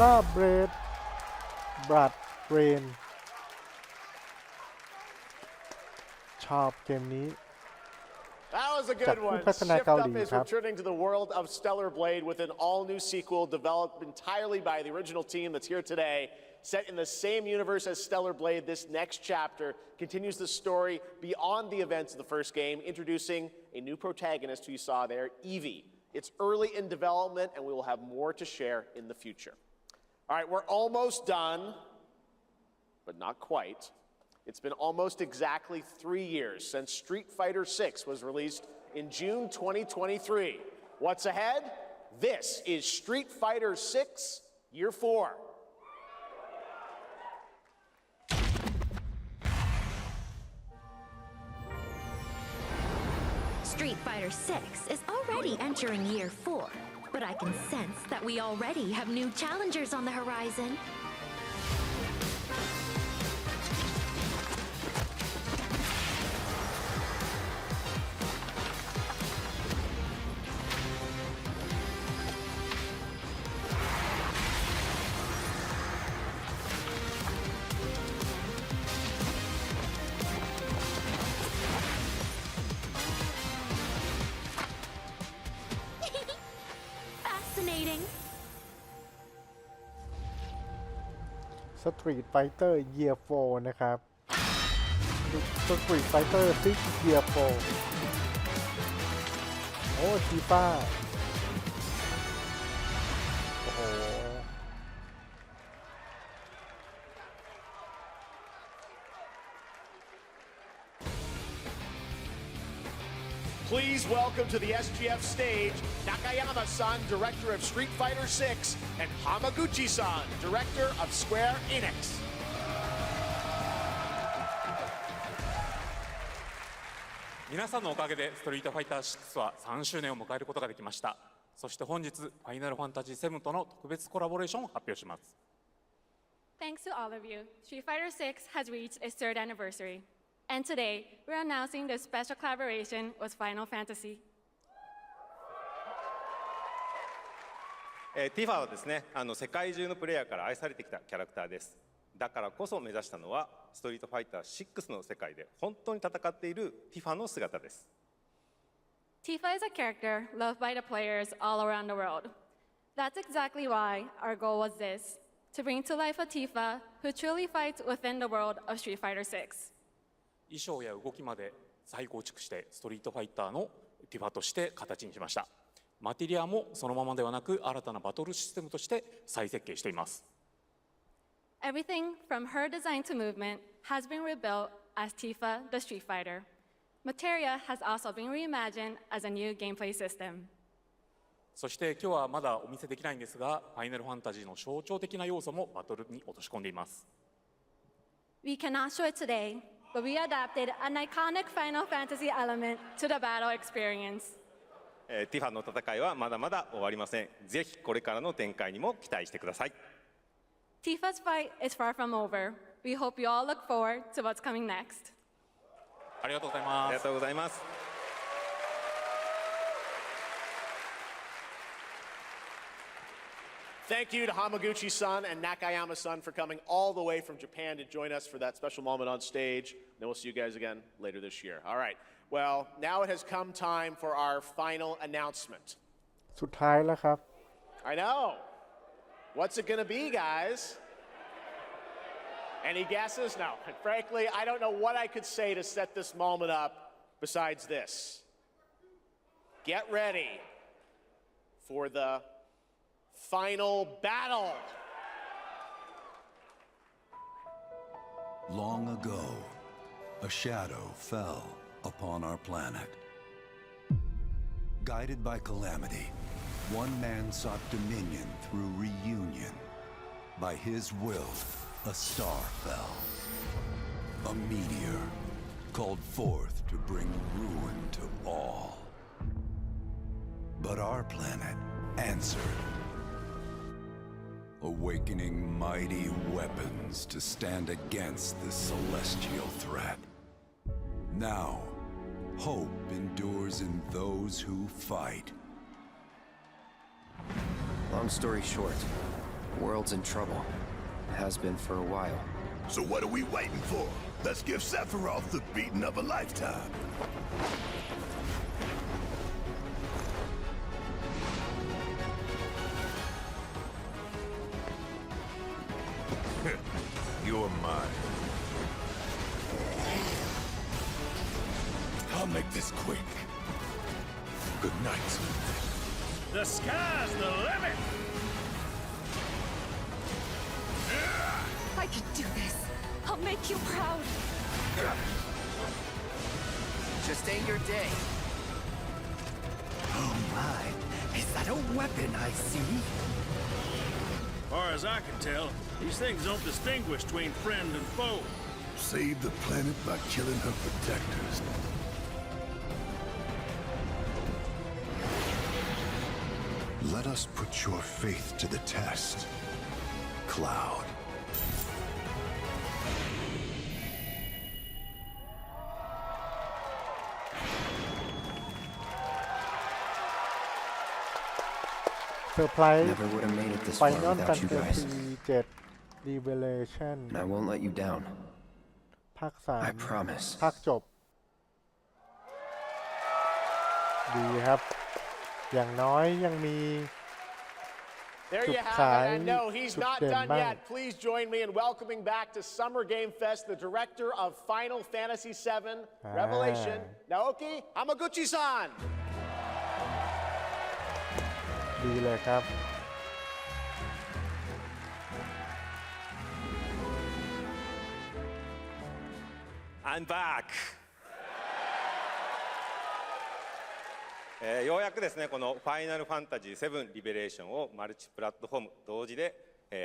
ล่าเบรดบรัดเรนชอบเกมนี้ That was a good one. Shift Up is returning to the world of Stellar Blade with an all-new sequel developed entirely by the original team that's here today. Set in the same universe as Stellar Blade, this next chapter continues the story beyond the events of the first game, introducing a new protagonist who you saw there, Evie. It's early in development, and we will have more to share in the future. All right, we're almost done, but not quite. It's been almost exactly 3 years since Street Fighter VI was released in June 2023. What's ahead? This is Street Fighter VI Year 4. Street Fighter VI is already entering Year 4, but I can sense that we already have new challengers on the horizon. Fascinating. Street Fighter Year 4 นะครับ Street Fighter 6 Year 4 โอ้ชีฟ้าโอ้โห Please welcome to the SGF stage, Nakayama-san, Director of Street Fighter VI, and Hamaguchi-san, Director of Square Enix. 皆さんのおかげでストリートファイター6は3周年を迎えることができました。そして本日、ファイナルファンタジー7との特別コラボレーションを発表します。Thanks to all of you, Street Fighter VI has reached its 3rd anniversary. And today, we're announcing this special collaboration with Final Fantasy. Tifa はですね、世界中のプレイヤーから愛されてきたキャラクターです。だからこそ目指したのは、ストリートファイター6の世界で本当に戦っているティファの姿です。Tifa is a character loved by the players all around the world. That's exactly why our goal was this, to bring to life a Tifa who truly fights within the world of Street Fighter VI. 衣装や動きまで再構築してストリートファイターのティファとして形にしました。マテリアもそのままではなく新たなバトルシステムとして再設計しています。Everything from her design to movement has been rebuilt as Tifa the Street Fighter. Materia has also been reimagined as a new gameplay system. そして今日はまだお見せできないんですが、ファイナルファンタジーの象徴的な要素もバトルに落とし込んでいます。We cannot show it today, but we adapted an iconic Final Fantasy element to the battle experience. ティファの戦いはまだまだ終わりません。ぜひこれからの展開にも期待してください。Tifa's fight is far from over. We hope you all look forward to what's coming next. ありがとうございます。ありがとうございます。Thank you to Hamaguchi-san and Nakayama-san for coming all the way from Japan to join us for that special moment on stage. Then we'll see you guys again later this year. All right. Well, now it has come time for our final announcement. สุดท้ายแล้วครับ I know. What's it going to be, guys? Any guesses? No. Frankly, I don't know what I could say to set this moment up besides this. Get ready for the final battle. Long ago, a shadow fell upon our planet. Guided by calamity, one man sought dominion through reunion. By his will, a star fell. A meteor called forth to bring ruin to all. But our planet answered, awakening mighty weapons to stand against this celestial threat. Now, hope endures in those who fight. Long story short, World's in trouble. Has been for a while. So what are we waiting for? Let's give Sephiroth the beating of a lifetime. You're mine. I'll make this quick. Good night. The sky's the limit! I can do this. I'll make you proud. Just ain't your day. Oh my, is that a weapon I see? Far as I can tell, these things don't distinguish between friend and foe. Save the planet by killing her protectors. Let us put your faith to the test, Cloud. Surprise Never would have made it this Final far without you guys. Fantasy 7 Revelation And I won't let you down. ภาค I promise. 3 ภาคจบ ดีครับ อย่างน้อยยังมี There you have it. And no, he's not done yet. Please join me in welcoming back to Summer Game Fest the director of Final Fantasy VII Revelation, Naoki Hamaguchi-san. ดีเลยครับ I'm back! ようやくですね、このファイナルファンタジー7リベレーションをマルチプラットフォーム同時で、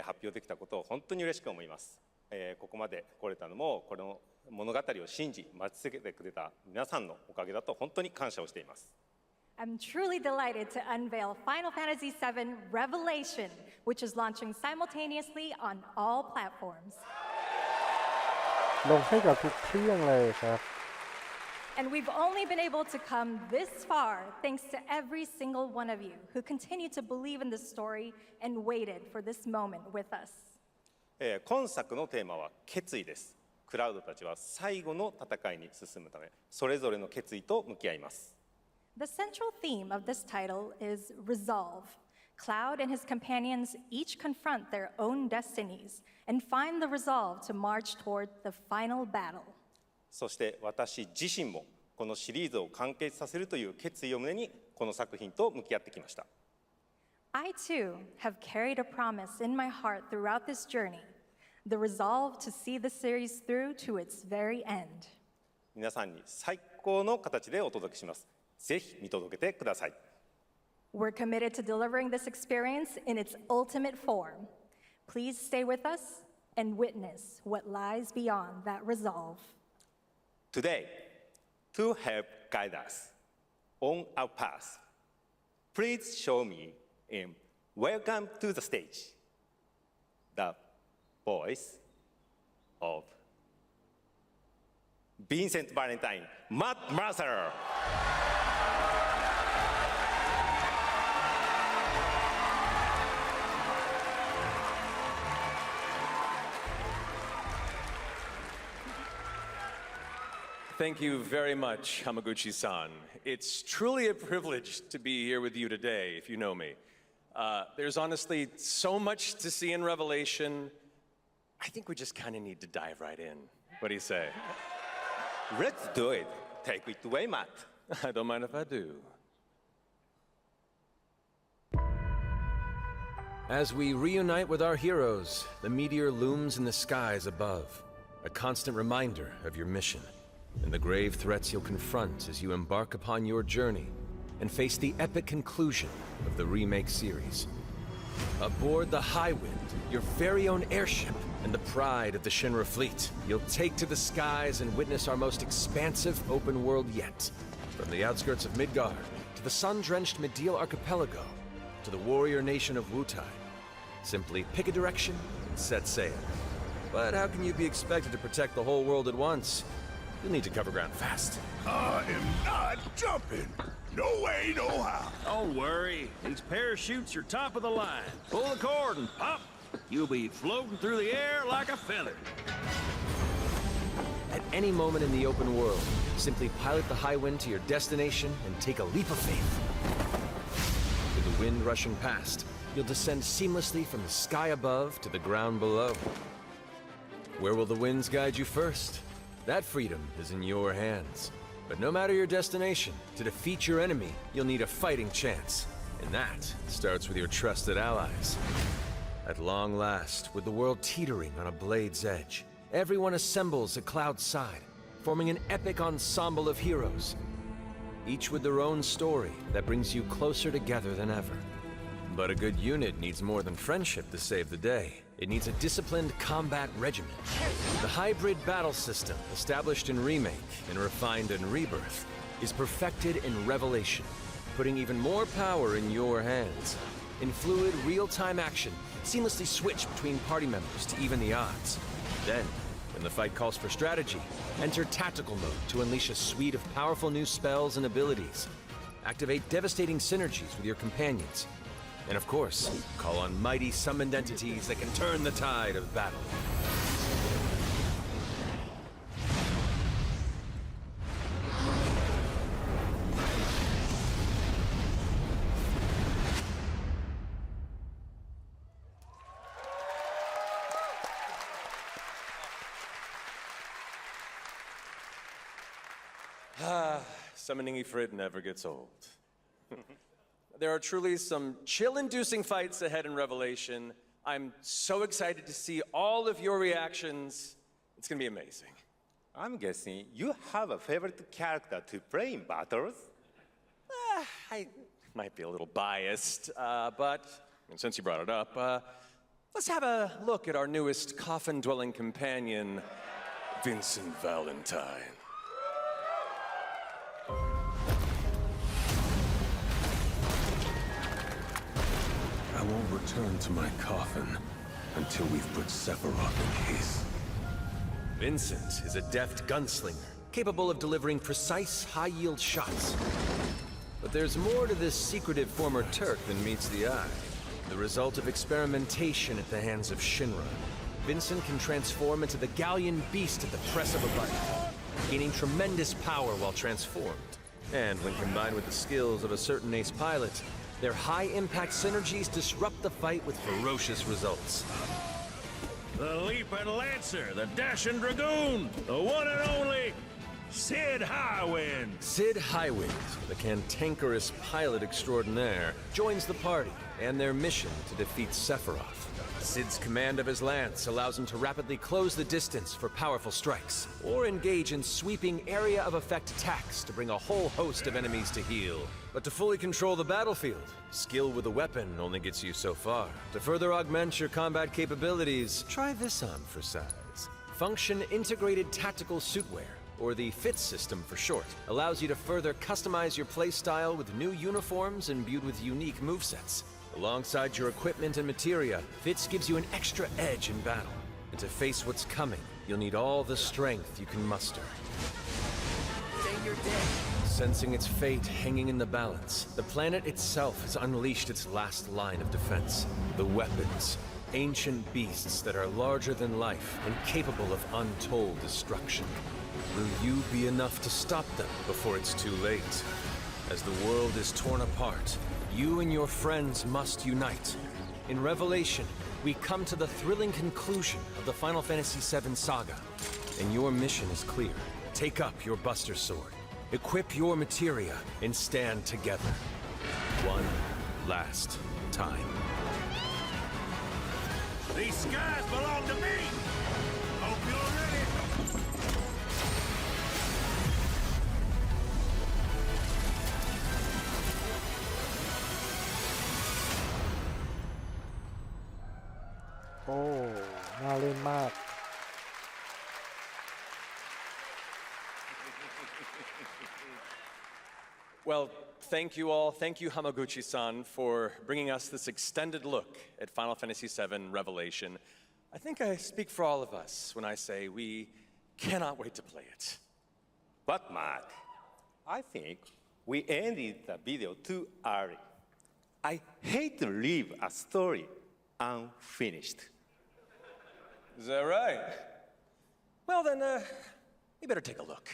発表できたことを本当に嬉しく思います。ここまで来れたのも、この物語を信じ、待ち続けてくれた皆さんのおかげだと本当に感謝をしています。I'm truly delighted to unveil Final Fantasy VII Revelation, which is launching simultaneously on all platforms. ลงให้กับทุกเครื่องเลยครับ And we've only been able to come this far thanks to every single one of you who continue to believe in this story and waited for this moment with us. 今作のテーマは決意です。クラウドたちは最後の戦いに進むため、それぞれの決意と向き合います。The central theme of this title is resolve. Cloud and his companions each confront their own destinies and find the resolve to march toward the final battle. そして私自身もこのシリーズを完結させるという決意を胸にこの作品と向き合ってきました。I too have carried a promise in my heart throughout this journey, the resolve to see the series through to its very end. 皆さんに最高の形でお届けします。ぜひ見届けてください。We're committed to delivering this experience in its ultimate form. Please stay with us and witness what lies beyond that resolve. Today, to help guide us on our path, please show me in Welcome to the Stage, the voice of Vincent Valentine, Matt Mercer. Thank you very much, Hamaguchi-san. It's truly a privilege to be here with you today, if you know me. There's honestly so much to see in Revelation. I think we just kind of need to dive right in. What do you say? Let's do it. Take it away, Matt. I don't mind if I do. As we reunite with our heroes, the meteor looms in the skies above, a constant reminder of your mission and the grave threats you'll confront as you embark upon your journey and face the epic conclusion of the remake series. Aboard the Highwind, your very own airship and the pride of the Shinra fleet, you'll take to the skies and witness our most expansive open world yet. From the outskirts of Midgard, to the sun-drenched Medial Archipelago, to the warrior nation of Wutai. Simply pick a direction and set sail. But how can you be expected to protect the whole world at once? You'll need to cover ground fast. I am not jumping. No way, no how. Don't worry. These parachutes are top of the line. Pull the cord and pop. you'll be floating through the air like a feather. At any moment in the open world, simply pilot the high wind to your destination and take a leap of faith. With the wind rushing past, you'll descend seamlessly from the sky above to the ground below. Where will the winds guide you first? That freedom is in your hands. But no matter your destination, to defeat your enemy, you'll need a fighting chance. And that starts with your trusted allies. At long last, with the world teetering on a blade's edge, everyone assembles at Cloud's side, forming an epic ensemble of heroes, each with their own story that brings you closer together than ever. But a good unit needs more than friendship to save the day. It needs a disciplined combat regiment. The hybrid battle system, established in Remake and refined in Rebirth, is perfected in Revelation, putting even more power in your hands. In fluid, real-time action, seamlessly switch between party members to even the odds. Then, when the fight calls for strategy, enter tactical mode to unleash a suite of powerful new spells and abilities. Activate devastating synergies with your companions. And of course, call on mighty summoned entities that can turn the tide of battle. Summoning Ifrit never gets old. There are truly some chill-inducing fights ahead in Revelation. I'm so excited to see all of your reactions. It's gonna be amazing. I'm guessing you have a favorite character to play in battles? I might be a little biased, but since you brought it up, let's have a look at our newest coffin-dwelling companion, Vincent Valentine. I won't return to my coffin until we've put Sephiroth in his. Vincent is a deft gunslinger, capable of delivering precise, high-yield shots. But there's more to this secretive former Turk than meets the eye. The result of experimentation at the hands of Shinra, Vincent can transform into the Galleon beast at the press of a button, gaining tremendous power while transformed. And when combined with the skills of a certain ace pilot, their high-impact synergies disrupt the fight with ferocious results. The Leaping Lancer, the Dashing Dragoon, the one and only Sid Highwind. Sid Highwind, the cantankerous pilot extraordinaire, joins the party and their mission to defeat Sephiroth. Sid's command of his lance allows him to rapidly close the distance for powerful strikes, or engage in sweeping area of effect attacks to bring a whole host of enemies to heel. But to fully control the battlefield, skill with a weapon only gets you so far. To further augment your combat capabilities, try this on for size. Function Integrated Tactical Suitwear, or the FIT system for short, allows you to further customize your playstyle with new uniforms imbued with unique movesets. Alongside your equipment and materia, FITS gives you an extra edge in battle. And to face what's coming, you'll need all the strength you can muster. Say you're dead. Sensing its fate hanging in the balance, the planet itself has unleashed its last line of defense. The weapons, ancient beasts that are larger than life and capable of untold destruction. Will you be enough to stop them before it's too late? As the world is torn apart, you and your friends must unite. In Revelation, we come to the thrilling conclusion of the Final Fantasy VII saga. And your mission is clear. Take up your Buster Sword, equip your materia, and stand together. One last time. These skies belong to me! Hope you're ready! Oh, น่าเล่นมาก Well, thank you all. Thank you, Hamaguchi-san, for bringing us this extended look at Final Fantasy VII Revelation. I think I speak for all of us when I say we cannot wait to play it. But Mark, I think we ended the video too early. I hate to leave a story unfinished. Is that right? Well, then, you better take a look.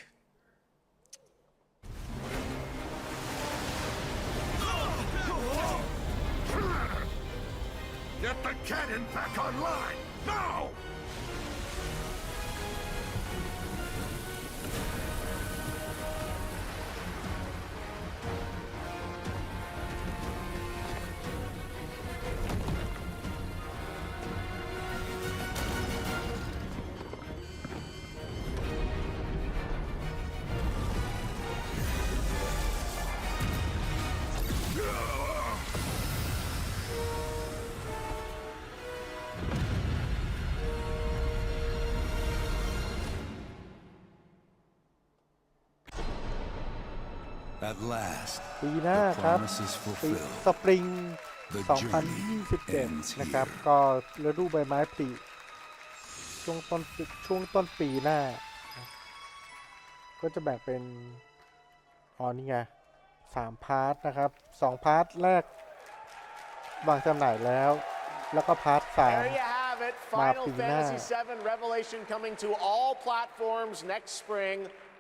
Get the cannon back online, now! At last, ปีหน้า the ครับ promise is ปี fulfilled. สปริง The 2027 นะครับ ก็ฤดูใบไม้ผลิช่วงต้นปีหน้า ก็จะแบ่งเป็นนี่ไง3 พาร์ทนะครับ 2 พาร์ทแรกวางจำหน่ายแล้ว แล้วก็พาร์ท There you 3 have it. มา Final ปีหน้า Fantasy VII Revelation coming to all platforms next spring,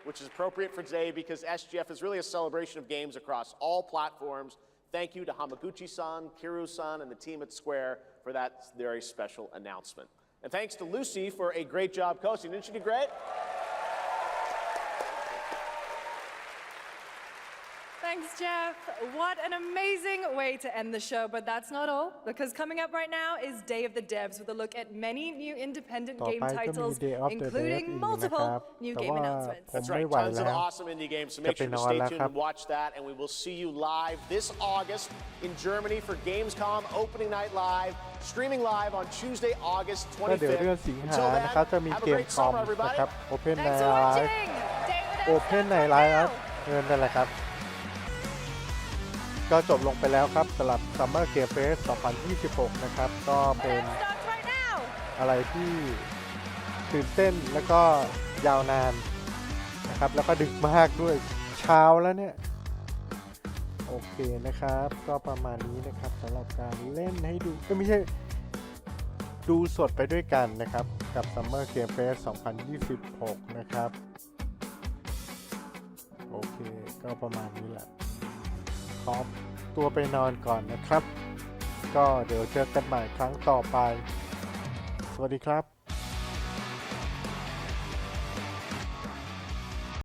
which is appropriate for today because SGF is really a celebration of games across all platforms. Thank you to Hamaguchi-san, Kiru-san, and the team at Square for that very special announcement. And thanks to Lucy for a great job coaching. Didn't she do great? Thanks, Jeff. What an amazing way to end the show, but that's not all, because coming up right now is Day of the Devs with a look at many new independent ต่อ game ไปก็มี titles, Day of the Devs อี including กนะ multiple ครับ new แต่ game ว่า announcements. ผม That's ไม่ right, ไหว tons แล้ of ว awesome indie games, so จะ make ไป sure น to อน stay แล้ว tuned ครับ and watch that, and we will see you live this August in Germany for Gamescom Opening Night Live, streaming live on Tuesday, August ก็เดี๋ยวเดือน 25th. สิงหา Until นะครับ จะ then, มี have เก a ม great คอม summer, นะ everybody. ครับ Open Thanks Night for Live watching. Day of the Devs Open starts Night right Live ครับ now. นั่นแหละครับ ก็จบลงไปแล้วครับสำหรับ Summer Game Fest 2026 นะครับ ก็เป็น Starts right now. อะไรที่ตื่นเต้นแล้วก็ยาวนานนะครับ แล้วก็ดึกมากด้วยเช้าแล้วเนี่ย โอเคนะครับ ก็ประมาณนี้นะครับสำหรับการเล่นให้ดูไม่ใช่ดูสดไปด้วยกันนะครับกับ Summer Game Fest 2026 นะครับ โอเคก็ประมาณนี้แหละขอตัวไปนอนก่อนนะครับ ก็เดี๋ยวเจอกันใหม่ครั้งต่อไป สวัสดีครับ